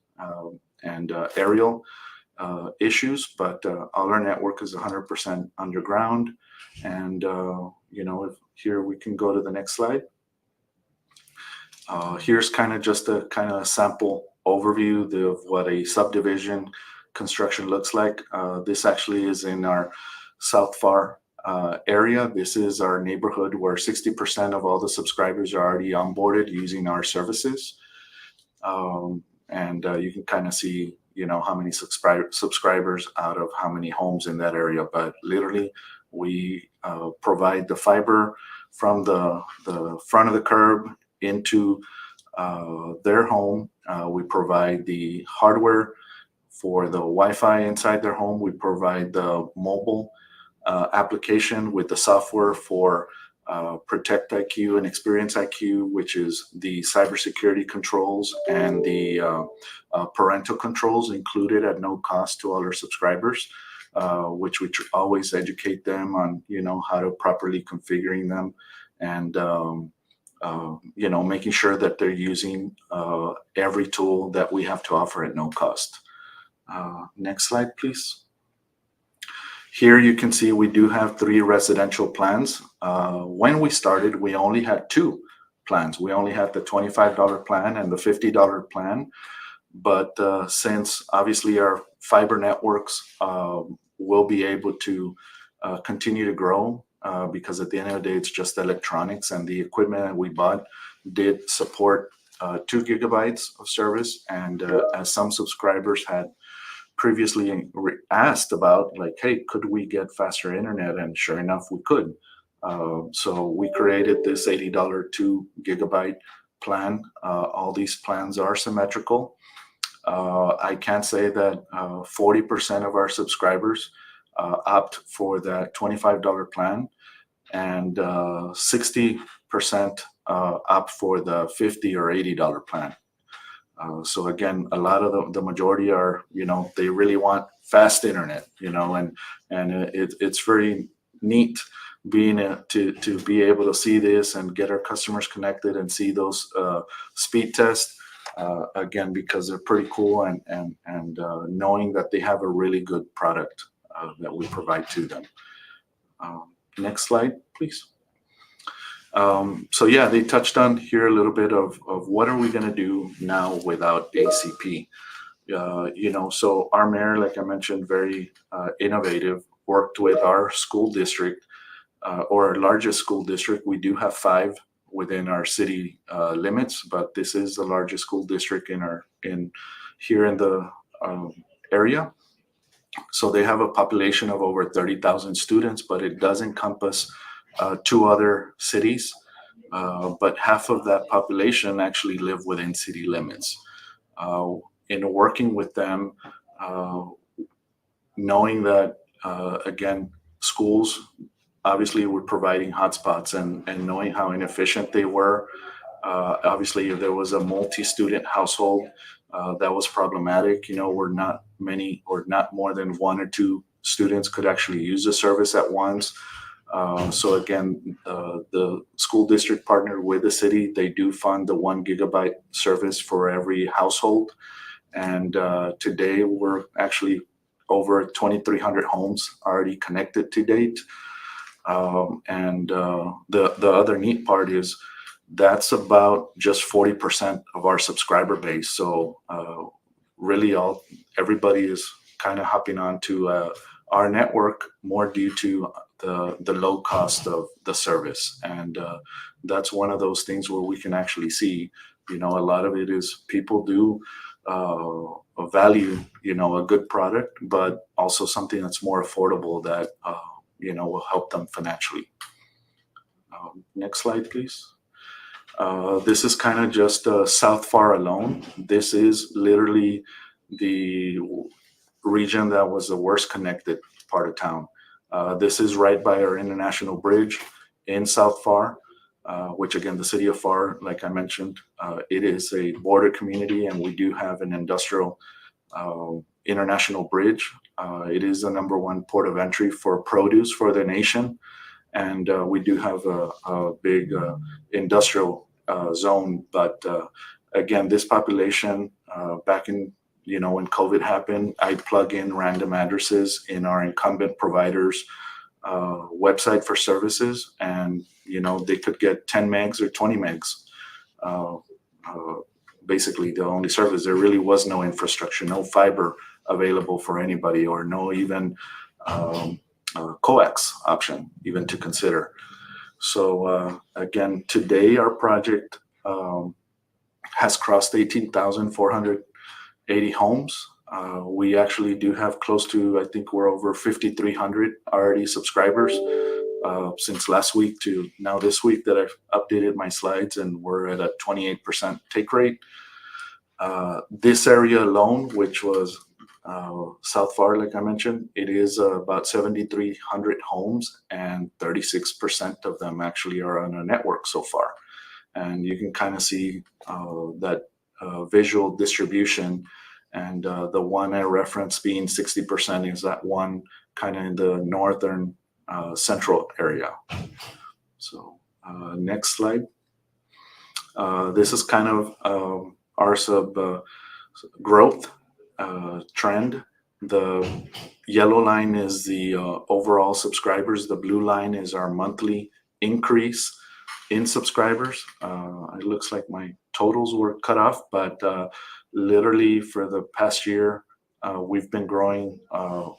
and aerial issues, but all our network is 100% underground. And if here we can go to the next slide. Here's kind of just a kind of sample overview of what a subdivision construction looks like. This actually is in our South Far area. This is our neighborhood where 60% of all the subscribers are already onboarded using our services. And you can kind of see, how many subscribers out of how many homes in that area. But literally, we provide the fiber from the front of the curb into their home. We provide the hardware for the Wi-Fi inside their home. We provide the mobile application with the software for Protect IQ and Experience IQ, which is the cybersecurity controls and the parental controls included at no cost to all our subscribers, which we always educate them on, how to properly configuring them and, making sure that they're using every tool that we have to offer at no cost. Next slide, please. Here you can see we do have 3 residential plans. When we started, we only had 2 plans. We only had the $25 plan and the $50 plan. But since obviously our fiber networks will be able to continue to grow, because at the end of the day, it's just electronics, and the equipment that we bought did support 2 gigabytes of service. And as some subscribers had previously asked about, like, hey, could we get faster internet? And sure enough, we could. So we created this $80 2 gigabyte plan. All these plans are symmetrical. I can say that 40% of our subscribers opt for that $25 plan, and 60% opt for the $50 or $80 plan. So again, a lot of the majority are, they really want fast internet, and it's very neat being to be able to see this and get our customers connected and see those speed tests again, because they're pretty cool, and knowing that they have a really good product that we provide to them. Next slide, please. So yeah, they touched on here a little bit of what are we going to do now without ACP. So our mayor, like I mentioned, very innovative, worked with our school district, or our largest school district. We do have 5 within our city limits, but this is the largest school district here in the area. So they have a population of over 30,000 students, but it does encompass 2 other cities, but half of that population actually live within city limits. In working with them, knowing that, again, schools obviously were providing hotspots, and knowing how inefficient they were. Obviously, if there was a multi-student household, that was problematic. Where not many or not more than 1 or 2 students could actually use the service at once. So again, the school district partnered with the city. They do fund the 1 gigabyte service for every household. And today we're actually over 2,300 homes already connected to date. And the other neat part is that's about just 40% of our subscriber base. So really everybody is kind of hopping onto our network more due to the low cost of the service. And that's one of those things where we can actually see, a lot of it is people do value, a good product, but also something that's more affordable that, will help them financially. Next slide, please. This is kind of just South Far alone. This is literally the region that was the worst connected part of town. This is right by our international bridge in South Far, which again, the city of Far, like I mentioned, it is a border community, and we do have an industrial international bridge. It is the #1 port of entry for produce for the nation. And we do have a big industrial zone. But again, this population, back in, when COVID happened, I'd plug in random addresses in our incumbent providers' website for services, and they could get 10 megs or 20 megs. Basically, the only service, there really was no infrastructure, no fiber available for anybody, or no even coax option even to consider. So again, today our project has crossed 18,480 homes. We actually do have close to, I think we're over 5,300 already subscribers since last week to now this week that I've updated my slides, and we're at a 28% take rate. This area alone, which was South Far, like I mentioned, it is about 7,300 homes, and 36% of them actually are on a network so far. And you can kind of see that visual distribution, and the one I referenced being 60% is that one kind of in the northern central area. So next slide. This is kind of our growth trend. The yellow line is the overall subscribers. The blue line is our monthly increase in subscribers. It looks like my totals were cut off, but literally for the past year, we've been growing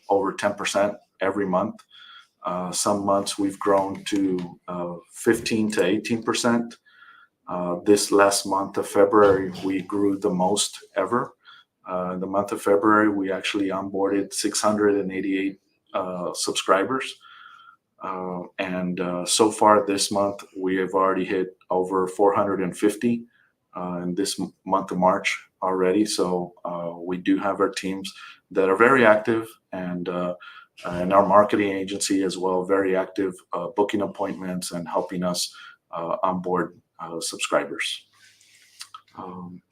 over 10% every month. Some months we've grown to 15 to 18%. This last month of February, we grew the most ever. In the month of February, we actually onboarded 688 subscribers. And so far this month, we have already hit over 450 in this month of March already. So we do have our teams that are very active, and our marketing agency as well, very active, booking appointments and helping us onboard subscribers.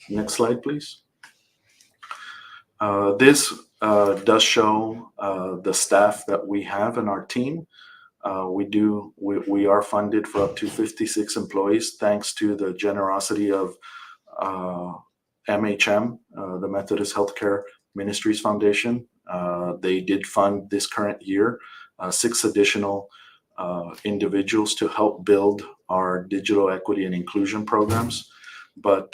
Next slide, please. This does show the staff that we have in our team. We are funded for up to 56 employees, thanks to the generosity of MHM, the Methodist Healthcare Ministries Foundation. They did fund this current year 6 additional individuals to help build our digital equity and inclusion programs. But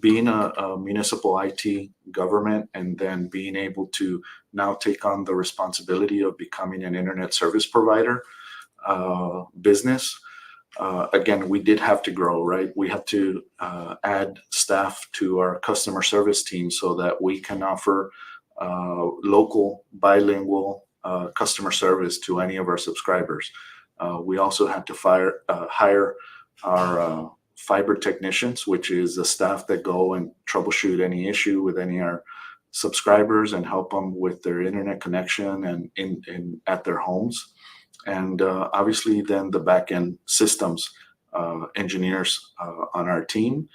being a municipal IT government, and then being able to now take on the responsibility of becoming an internet service provider business, again, we did have to grow, right? We had to add staff to our customer service team so that we can offer local bilingual customer service to any of our subscribers. We also had to hire our fiber technicians, which is the staff that go and troubleshoot any issue with any of our subscribers and help them with their internet connection and at their homes. And obviously then the back-end systems engineers on our team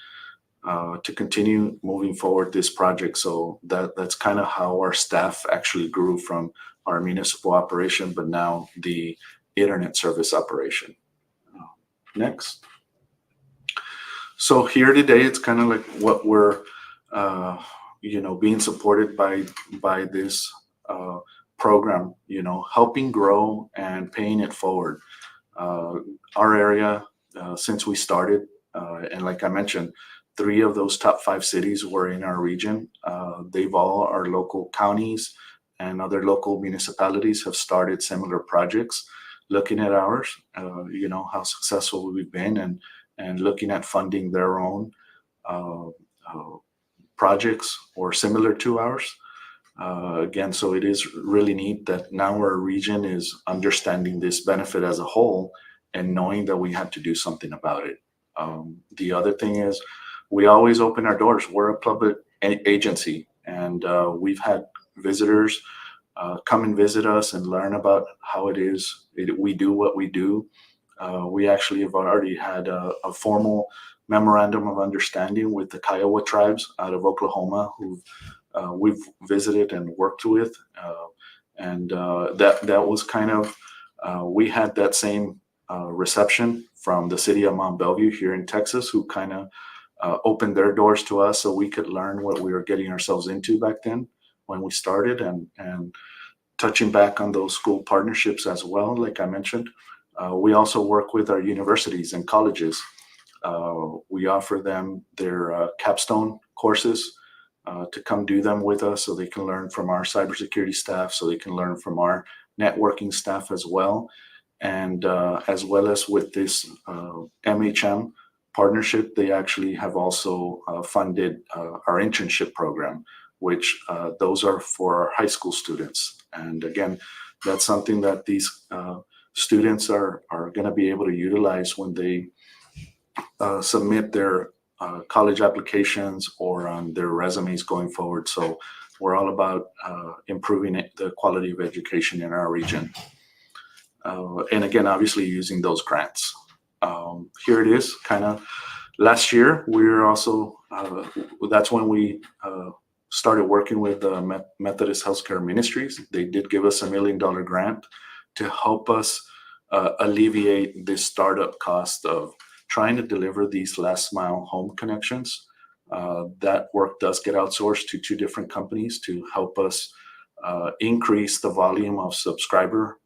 to continue moving forward this project. So that's kind of how our staff actually grew from our municipal operation, but now the internet service operation. Next. So here today, it's kind of like what we're, being supported by this program, helping grow and paying it forward. Our area, since we started, and like I mentioned, 3 of those top 5 cities were in our region. They've all, our local counties and other local municipalities have started similar projects, looking at ours, how successful we've been, and looking at funding their own projects or similar to ours. Again, so it is really neat that now our region is understanding this benefit as a whole and knowing that we had to do something about it. The other thing is we always open our doors. We're a public agency, and we've had visitors come and visit us and learn about how it is we do what we do. We actually have already had a formal memorandum of understanding with the Kiowa tribes out of Oklahoma, who we've visited and worked with, and that was kind of we had that same reception from the city of Mount Bellevue here in Texas, who kind of opened their doors to us so we could learn what we were getting ourselves into back then when we started, and touching back on those school partnerships as well, like I mentioned. We also work with our universities and colleges. We offer them their capstone courses to come do them with us so they can learn from our cybersecurity staff, so they can learn from our networking staff as well. And as well as with this MHM partnership, they actually have also funded our internship program, which those are for our high school students. And again, that's something that these students are going to be able to utilize when they submit their college applications or on their resumes going forward. So we're all about improving the quality of education in our region. And again, obviously using those grants. Here it is, kind of last year, we were also, that's when we started working with the Methodist Healthcare Ministries. They did give us $1 million grant to help us alleviate this startup cost of trying to deliver these last mile home connections. That work does get outsourced to 2 different companies to help us increase the volume of subscriber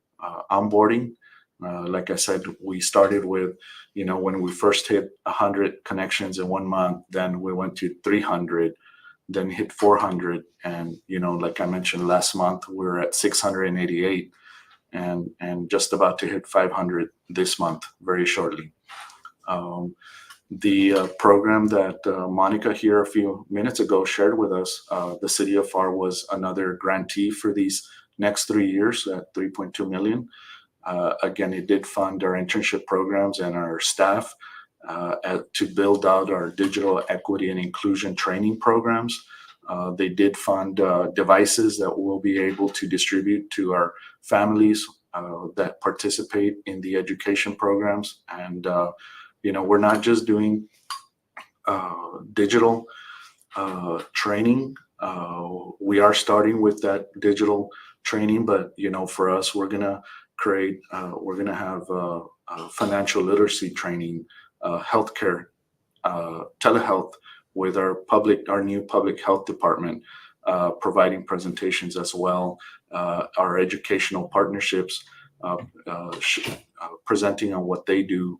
onboarding. Like I said, we started with, when we first hit 100 connections in 1 month, then we went to 300, then hit 400. And, like I mentioned last month, we were at 688 and just about to hit 500 this month, very shortly. The program that Monica here a few minutes ago shared with us, the city of FAR was another grantee for these next 3 years at $3.2 million. Again, it did fund our internship programs and our staff to build out our digital equity and inclusion training programs. They did fund devices that we'll be able to distribute to our families that participate in the education programs. And, we're not just doing digital training. We are starting with that digital training, but, for us, we're going to create, we're going to have financial literacy training, healthcare, telehealth with our new public health department, providing presentations as well, our educational partnerships, presenting on what they do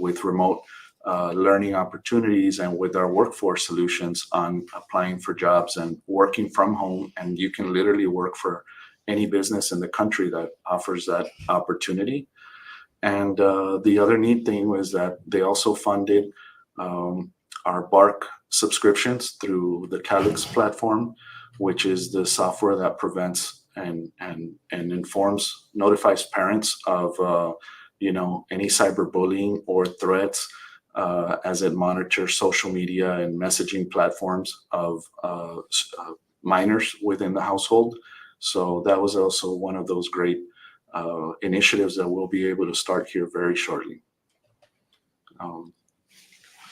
with remote learning opportunities and with our workforce solutions on applying for jobs and working from home. And you can literally work for any business in the country that offers that opportunity. And the other neat thing was that they also funded our BARC subscriptions through the Calix platform, which is the software that prevents and notifies parents of any cyberbullying or threats as it monitors social media and messaging platforms of minors within the household. So that was also one of those great initiatives that we'll be able to start here very shortly.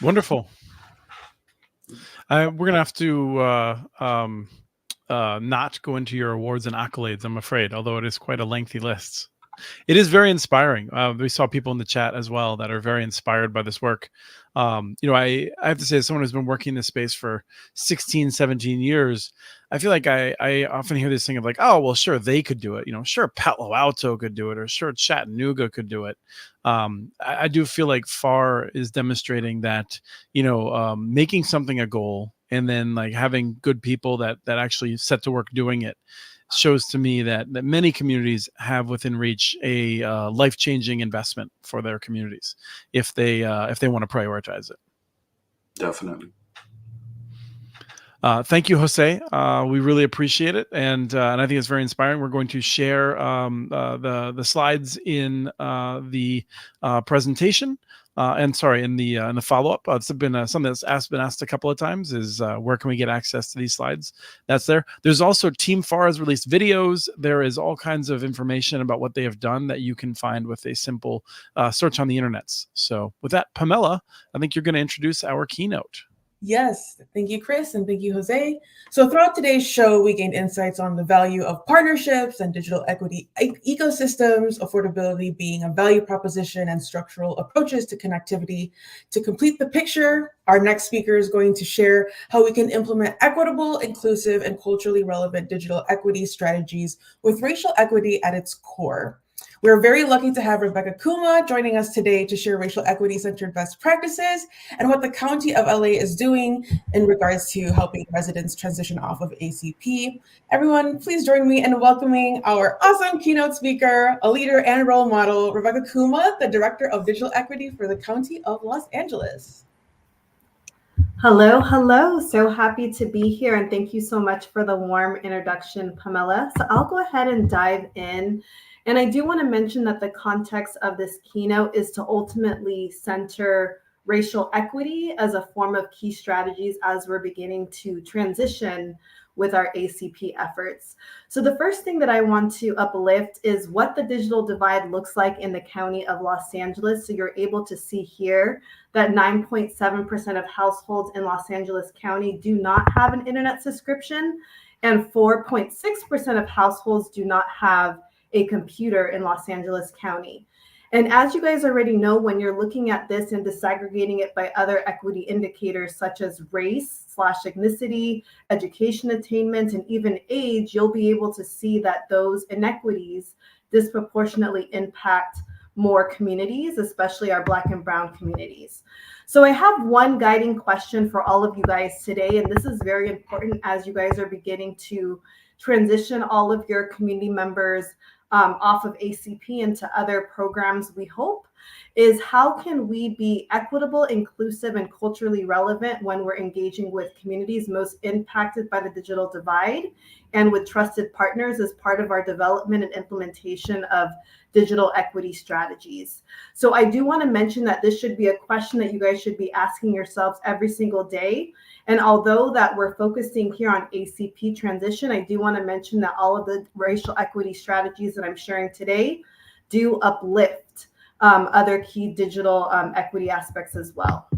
Wonderful. We're going to have to not go into your awards and accolades, I'm afraid, although it is quite a lengthy list. It is very inspiring. We saw people in the chat as well that are very inspired by this work. I have to say, as someone who's been working in this space for 16, 17 years, I feel like I often hear this thing of like, oh, well, sure, they could do it. Sure, Palo Alto could do it, or sure, Chattanooga could do it. I do feel like FAR is demonstrating that, making something a goal and then like having good people that actually set to work doing it shows to me that many communities have within reach a life-changing investment for their communities if they want to prioritize it. Definitely. Thank you, Jose. We really appreciate it, and I think it's very inspiring. We're going to share the slides in the presentation. And sorry, in the follow-up, it's been something that's been asked a couple of times, is where can we get access to these slides? That's there. There's also Team FAR has released videos. There is all kinds of information about what they have done that you can find with a simple search on the internets. So with that, Pamela, I think you're going to introduce our keynote. Yes, thank you, Chris, and thank you, Jose. So throughout today's show, we gained insights on the value of partnerships and digital equity ecosystems, affordability being a value proposition, and structural approaches to connectivity. To complete the picture, our next speaker is going to share how we can implement equitable, inclusive, and culturally relevant digital equity strategies with racial equity at its core. We're very lucky to have Rebecca Kuma joining us today to share racial equity-centered best practices and what the County of LA is doing in regards to helping residents transition off of ACP. Everyone, please join me in welcoming our awesome keynote speaker, a leader and role model, Rebecca Kuma, the Director of Digital Equity for the County of Los Angeles. Hello, hello. So happy to be here, and thank you so much for the warm introduction, Pamela. So I'll go ahead and dive in. And I do want to mention that the context of this keynote is to ultimately center racial equity as a form of key strategies as we're beginning to transition with our ACP efforts. So the first thing that I want to uplift is what the digital divide looks like in the County of Los Angeles. So you're able to see here that 9.7% of households in Los Angeles County do not have an internet subscription, and 4.6% of households do not have a computer in Los Angeles County. And as you guys already know, when you're looking at this and disaggregating it by other equity indicators such as race/ethnicity, education attainment, and even age, you'll be able to see that those inequities disproportionately impact more communities, especially our Black and Brown communities. So I have one guiding question for all of you guys today, and this is very important as you guys are beginning to transition all of your community members off of ACP into other programs, we hope, is how can we be equitable, inclusive, and culturally relevant when we're engaging with communities most impacted by the digital divide and with trusted partners as part of our development and implementation of digital equity strategies. So I do want to mention that this should be a question that you guys should be asking yourselves every single day. And although that we're focusing here on ACP transition, I do want to mention that all of the racial equity strategies that I'm sharing today do uplift other key digital equity aspects as well.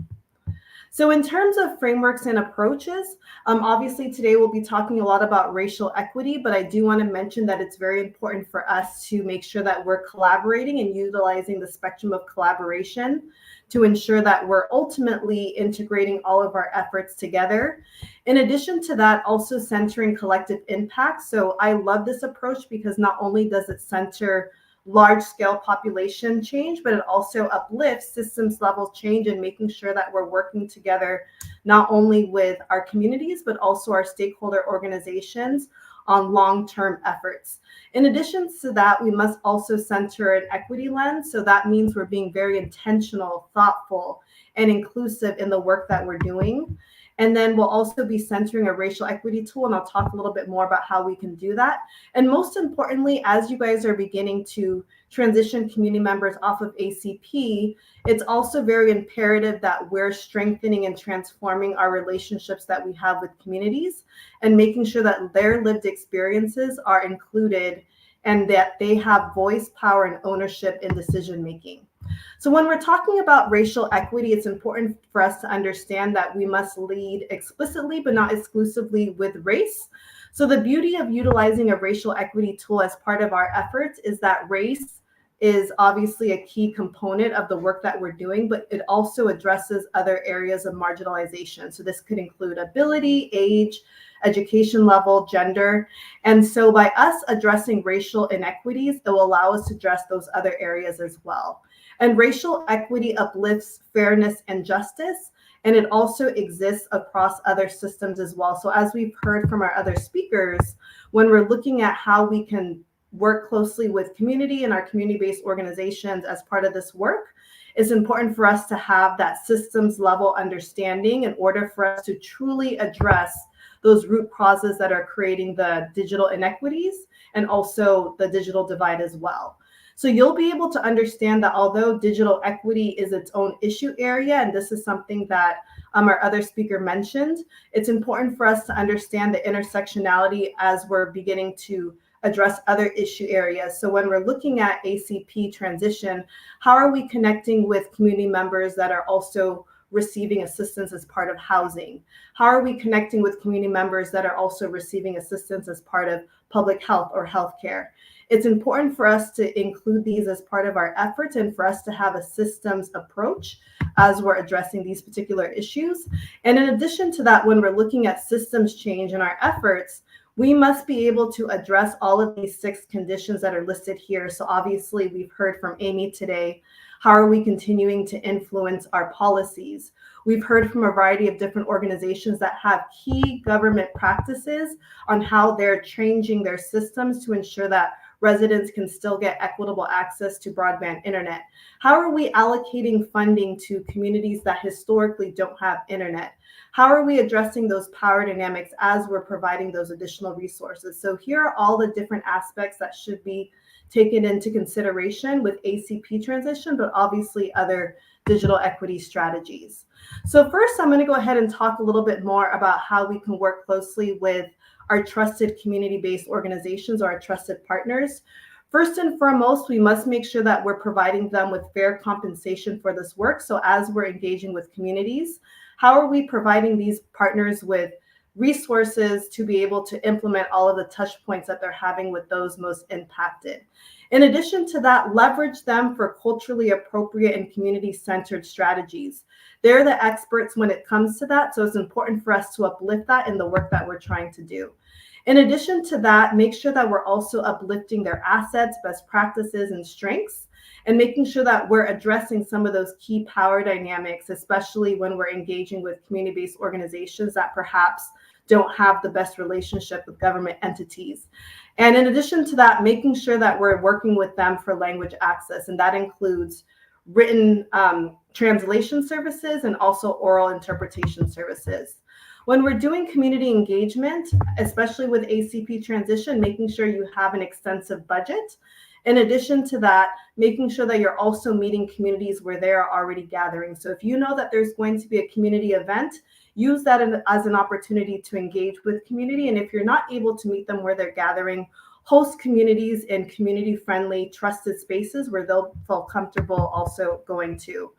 So in terms of frameworks and approaches, obviously today we'll be talking a lot about racial equity, but I do want to mention that it's very important for us to make sure that we're collaborating and utilizing the spectrum of collaboration to ensure that we're ultimately integrating all of our efforts together. In addition to that, also centering collective impact. So I love this approach because not only does it center large-scale population change, but it also uplifts systems level change and making sure that we're working together not only with our communities, but also our stakeholder organizations on long-term efforts. In addition to that, we must also center an equity lens. So that means we're being very intentional, thoughtful, and inclusive in the work that we're doing. And then we'll also be centering a racial equity tool, and I'll talk a little bit more about how we can do that. And most importantly, as you guys are beginning to transition community members off of ACP, it's also very imperative that we're strengthening and transforming our relationships that we have with communities and making sure that their lived experiences are included and that they have voice, power, and ownership in decision making. So when we're talking about racial equity, it's important for us to understand that we must lead explicitly, but not exclusively with race. So the beauty of utilizing a racial equity tool as part of our efforts is that race is obviously a key component of the work that we're doing, but it also addresses other areas of marginalization. So this could include ability, age, education level, gender. And so by us addressing racial inequities, it will allow us to address those other areas as well. And racial equity uplifts fairness and justice, and it also exists across other systems as well. So as we've heard from our other speakers, when we're looking at how we can work closely with community and our community-based organizations as part of this work, it's important for us to have that systems level understanding in order for us to truly address those root causes that are creating the digital inequities and also the digital divide as well. So you'll be able to understand that although digital equity is its own issue area, and this is something that our other speaker mentioned, it's important for us to understand the intersectionality as we're beginning to address other issue areas. So when we're looking at ACP transition, how are we connecting with community members that are also receiving assistance as part of housing? How are we connecting with community members that are also receiving assistance as part of public health or healthcare? It's important for us to include these as part of our efforts and for us to have a systems approach as we're addressing these particular issues. And in addition to that, when we're looking at systems change in our efforts, we must be able to address all of these 6 conditions that are listed here. So obviously we've heard from Amy today. How are we continuing to influence our policies? We've heard from a variety of different organizations that have key government practices on how they're changing their systems to ensure that residents can still get equitable access to broadband internet. How are we allocating funding to communities that historically don't have internet? How are we addressing those power dynamics as we're providing those additional resources? So here are all the different aspects that should be taken into consideration with ACP transition, but obviously other digital equity strategies. So first, I'm going to go ahead and talk a little bit more about how we can work closely with our trusted community-based organizations or our trusted partners. First and foremost, we must make sure that we're providing them with fair compensation for this work. So as we're engaging with communities, how are we providing these partners with resources to be able to implement all of the touch points that they're having with those most impacted? In addition to that, leverage them for culturally appropriate and community-centered strategies. They're the experts when it comes to that, so it's important for us to uplift that in the work that we're trying to do. In addition to that, make sure that we're also uplifting their assets, best practices, and strengths, and making sure that we're addressing some of those key power dynamics, especially when we're engaging with community-based organizations that perhaps don't have the best relationship with government entities. And in addition to that, making sure that we're working with them for language access, and that includes written translation services and also oral interpretation services. When we're doing community engagement, especially with ACP transition, making sure you have an extensive budget. In addition to that, making sure that you're also meeting communities where they're already gathering. So if you know that there's going to be a community event, use that as an opportunity to engage with community. And if you're not able to meet them where they're gathering, host communities in community-friendly, trusted spaces where they'll feel comfortable also going to.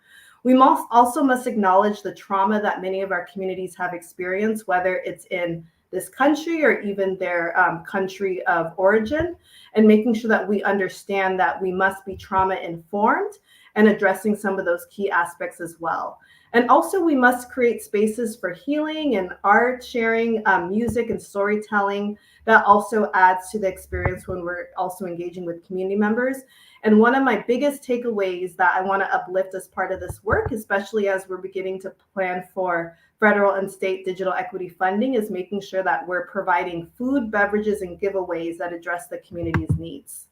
We also must acknowledge the trauma that many of our communities have experienced, whether it's in this country or even their country of origin, and making sure that we understand that we must be trauma-informed and addressing some of those key aspects as well. And also we must create spaces for healing and art sharing, music and storytelling that also adds to the experience when we're also engaging with community members. And one of my biggest takeaways that I want to uplift as part of this work, especially as we're beginning to plan for federal and state digital equity funding, is making sure that we're providing food, beverages, and giveaways that address the community's needs.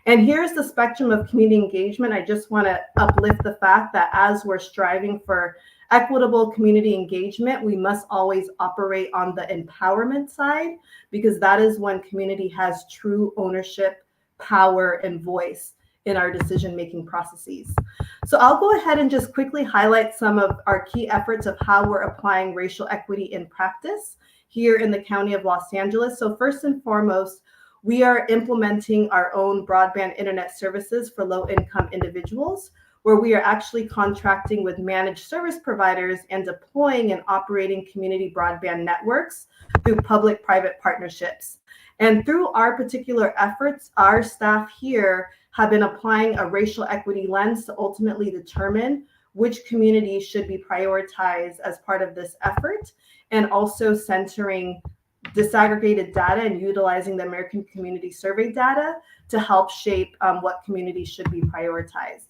And here's the spectrum of community engagement. I just want to uplift the fact that as we're striving for equitable community engagement, we must always operate on the empowerment side, because that is when community has true ownership, power, and voice in our decision-making processes. So I'll go ahead and just quickly highlight some of our key efforts of how we're applying racial equity in practice here in the County of Los Angeles. So first and foremost, we are implementing our own broadband internet services for low-income individuals, where we are actually contracting with managed service providers and deploying and operating community broadband networks through public-private partnerships. And through our particular efforts, our staff here have been applying a racial equity lens to ultimately determine which communities should be prioritized as part of this effort, and also centering disaggregated data and utilizing the American Community Survey data to help shape what communities should be prioritized.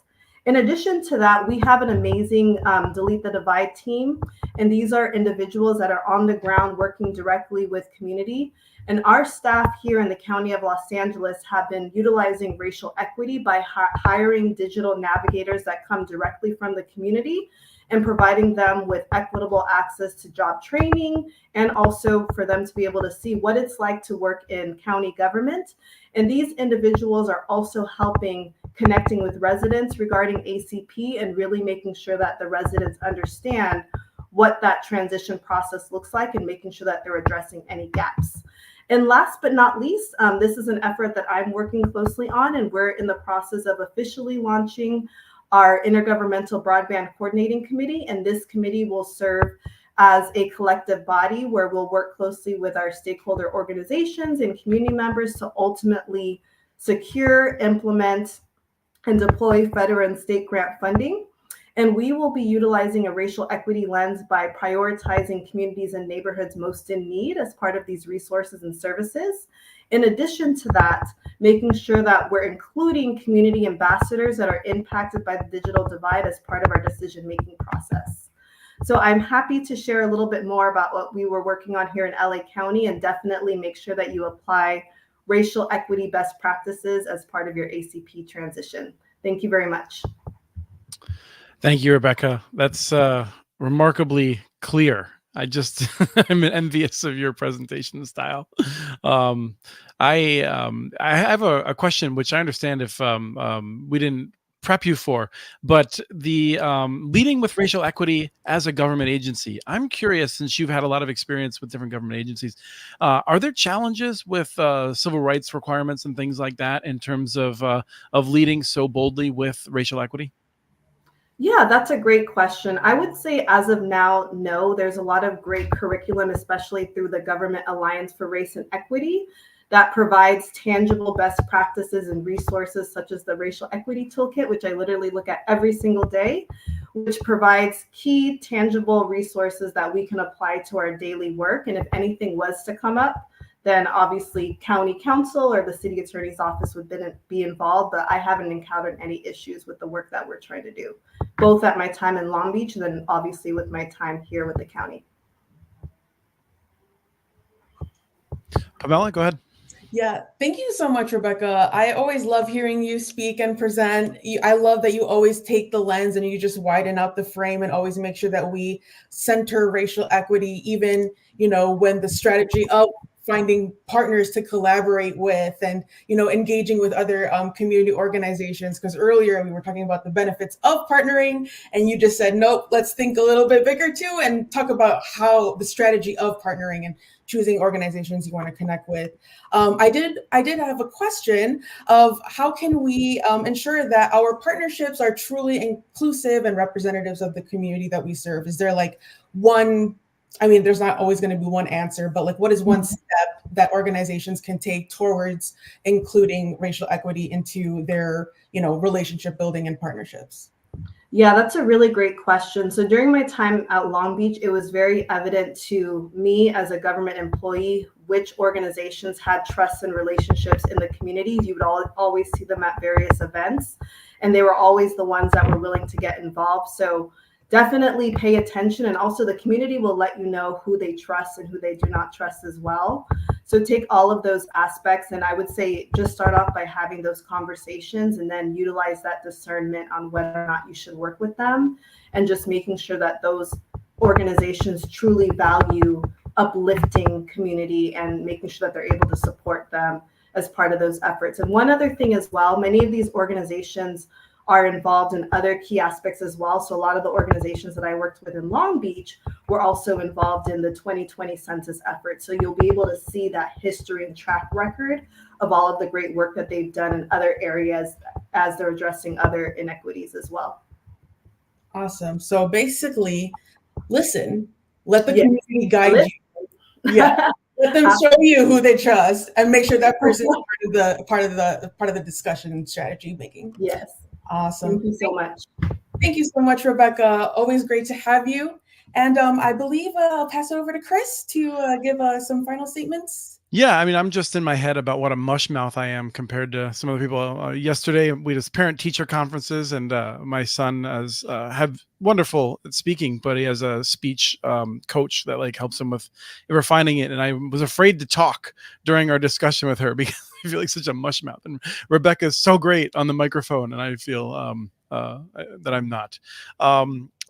In addition to that, we have an amazing Delete the Divide team, and these are individuals that are on the ground working directly with community. And our staff here in the County of Los Angeles have been utilizing racial equity by hiring digital navigators that come directly from the community and providing them with equitable access to job training, and also for them to be able to see what it's like to work in county government. And these individuals are also helping connecting with residents regarding ACP and really making sure that the residents understand what that transition process looks like and making sure that they're addressing any gaps. And last but not least, this is an effort that I'm working closely on, and we're in the process of officially launching our Intergovernmental Broadband Coordinating Committee. And this committee will serve as a collective body where we'll work closely with our stakeholder organizations and community members to ultimately secure, implement, and deploy federal and state grant funding. And we will be utilizing a racial equity lens by prioritizing communities and neighborhoods most in need as part of these resources and services. In addition to that, making sure that we're including community ambassadors that are impacted by the digital divide as part of our decision-making process. So I'm happy to share a little bit more about what we were working on here in LA County, and definitely make sure that you apply racial equity best practices as part of your ACP transition. Thank you very much. Thank you, Rebecca. That's remarkably clear. I'm envious of your presentation style. I have a question, which I understand if we didn't prep you for, but the leading with racial equity as a government agency. I'm curious, since you've had a lot of experience with different government agencies, are there challenges with civil rights requirements and things like that in terms of leading so boldly with racial equity? Yeah, that's a great question. I would say as of now, no. There's a lot of great curriculum, especially through the Government Alliance for Race and Equity, that provides tangible best practices and resources such as the Racial Equity Toolkit, which I literally look at every single day, which provides key tangible resources that we can apply to our daily work. And if anything was to come up, then obviously county council or the city attorney's office would be involved, but I haven't encountered any issues with the work that we're trying to do, both at my time in Long Beach and then obviously with my time here with the county. Pamela, go ahead. Yeah, thank you so much, Rebecca. I always love hearing you speak and present. I love that you always take the lens and you just widen out the frame and always make sure that we center racial equity, even, when the strategy of finding partners to collaborate with and, engaging with other community organizations. Because earlier we were talking about the benefits of partnering and you just said, nope, let's think a little bit bigger too and talk about how the strategy of partnering and choosing organizations you want to connect with. I did have a question of how can we ensure that our partnerships are truly inclusive and representatives of the community that we serve? Is there there's not always going to be one answer, but what is one step that organizations can take towards including racial equity into their, relationship building and partnerships? Yeah, that's a really great question. So during my time at Long Beach, it was very evident to me as a government employee which organizations had trust and relationships in the community. You would always see them at various events, and they were always the ones that were willing to get involved. So definitely pay attention, and also the community will let you know who they trust and who they do not trust as well. So take all of those aspects, and I would say just start off by having those conversations and then utilize that discernment on whether or not you should work with them, and just making sure that those organizations truly value uplifting community and making sure that they're able to support them as part of those efforts. And one other thing as well, many of these organizations are involved in other key aspects as well. So a lot of the organizations that I worked with in Long Beach were also involved in the 2020 census effort. So you'll be able to see that history and track record of all of the great work that they've done in other areas as they're addressing other inequities as well. Awesome. So basically, listen, let the community guide you. Yeah. Let them show you who they trust and make sure that person is part of the discussion and strategy making. Yes. Awesome. Thank you so much. Thank you so much, Rebecca. Always great to have you. And I believe I'll pass it over to Chris to give some final statements. Yeah, I'm just in my head about what a mush mouth I am compared to some other people. Yesterday, we had parent-teacher conferences, and my son have wonderful at speaking, but he has a speech coach that helps him with refining it. And I was afraid to talk during our discussion with her because I feel like such a mush mouth. And Rebecca is so great on the microphone, and I feel that I'm not.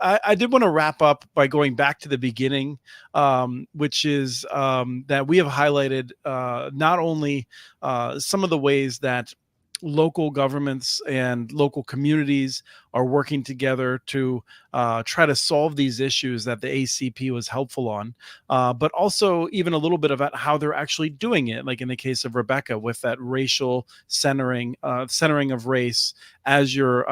I did want to wrap up by going back to the beginning, which is that we have highlighted not only some of the ways that local governments and local communities are working together to try to solve these issues that the ACP was helpful on, but also even a little bit about how they're actually doing it, like in the case of Rebecca with that racial centering of race as you're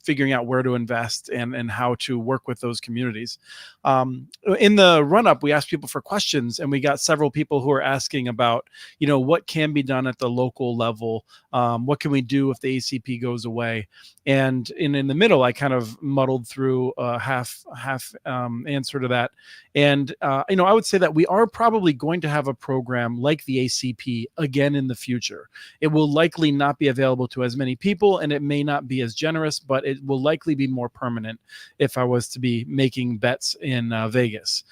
figuring out where to invest and how to work with those communities. In the run-up, we asked people for questions, and we got several people who are asking about, what can be done at the local level. What can we do if the ACP goes away? And in the middle, I kind of muddled through a half answer to that. And, I would say that we are probably going to have a program like the ACP again in the future. It will likely not be available to as many people, and it may not be as generous, but it will likely be more permanent if I was to be making bets in Vegas.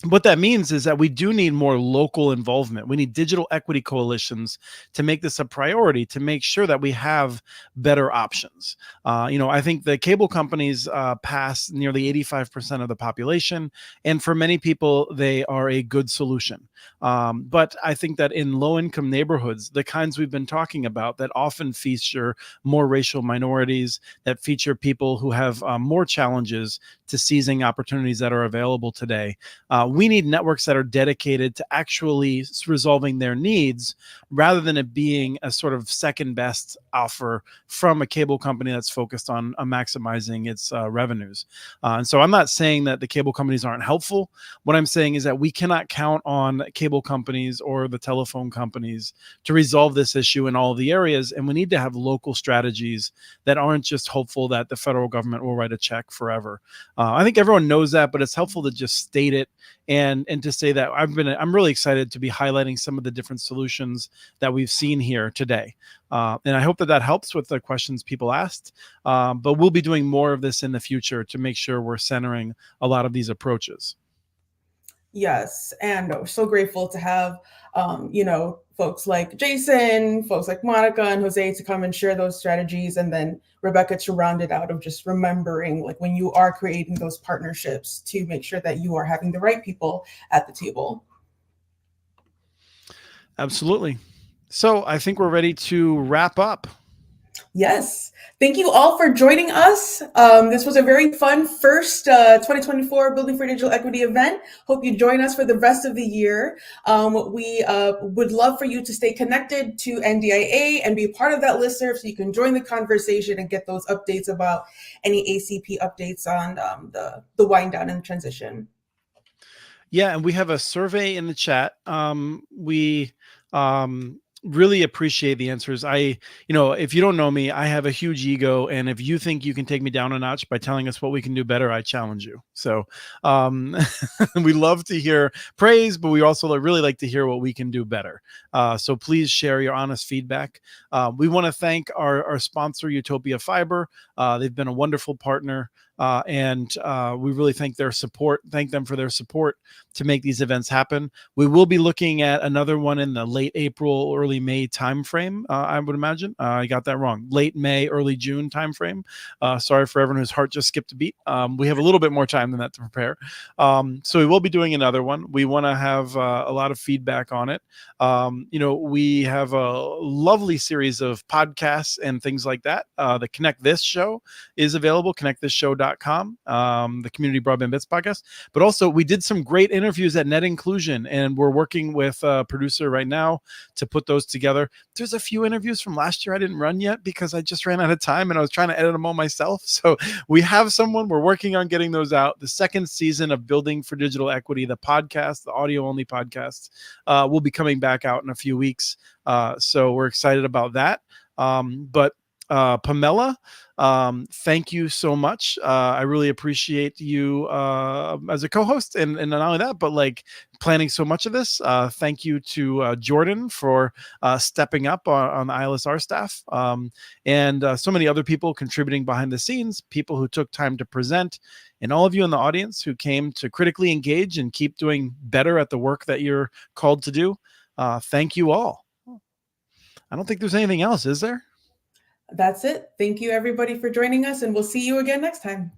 What that means is that we do need more local involvement. We need digital equity coalitions to make this a priority, to make sure that we have better options. I think the cable companies pass nearly 85% of the population, and for many people, they are a good solution. But I think that in low-income neighborhoods, the kinds we've been talking about that often feature more racial minorities, that feature people who have more challenges to seizing opportunities that are available today, we need networks that are dedicated to actually resolving their needs rather than it being a sort of second best offer from a cable company that's focused on maximizing its revenues. And so I'm not saying that the cable companies aren't helpful. What I'm saying is that we cannot count on cable companies or the telephone companies to resolve this issue in all the areas. And we need to have local strategies that aren't just hopeful that the federal government will write a check forever. I think everyone knows that, but it's helpful to just state it and to say that I'm really excited to be highlighting some of the different solutions that we've seen here today. And I hope that helps with the questions people asked. But we'll be doing more of this in the future to make sure we're centering a lot of these approaches. Yes, and we're so grateful to have, folks like Jason, folks like Monica and Jose to come and share those strategies, and then Rebecca to round it out of just remembering, like, when you are creating those partnerships, to make sure that you are having the right people at the table. Absolutely. So I think we're ready to wrap up. Yes. Thank you all for joining us. This was a very fun first 2024 Building for Digital Equity event. Hope you join us for the rest of the year. We would love for you to stay connected to NDIA and be a part of that listserv so you can join the conversation and get those updates about any ACP updates on the wind down and transition. Yeah, and we have a survey in the chat. We really appreciate the answers. If you don't know me, I have a huge ego, and if you think you can take me down a notch by telling us what we can do better, I challenge you. So we love to hear praise, but we also really like to hear what we can do better. So please share your honest feedback. We want to thank our sponsor, Utopia Fiber. They've been a wonderful partner. And we really thank them for their support to make these events happen. We will be looking at another one in the late April, early May timeframe, I would imagine. I got that wrong. Late May, early June timeframe. Sorry for everyone whose heart just skipped a beat. We have a little bit more time than that to prepare. So we will be doing another one. We want to have a lot of feedback on it. We have a lovely series of podcasts and things like that. The Connect This show is available, connectthisshow.com, the Community Broadband Bits podcast. But also, we did some great interviews at Net Inclusion, and we're working with a producer right now to put those together. There's a few interviews from last year I didn't run yet because I just ran out of time and I was trying to edit them all myself. So we have someone, we're working on getting those out. The second season of Building for Digital Equity, the podcast, the audio-only podcast, will be coming back out in a few weeks. So we're excited about that. But Pamela, thank you so much. I really appreciate you as a co-host, and not only that, but like planning so much of this. Thank you to Jordan for stepping up on the ILSR staff, and so many other people contributing behind the scenes, people who took time to present, and all of you in the audience who came to critically engage and keep doing better at the work that you're called to do. Thank you all. I don't think there's anything else, is there? That's it. Thank you, everybody, for joining us, and we'll see you again next time.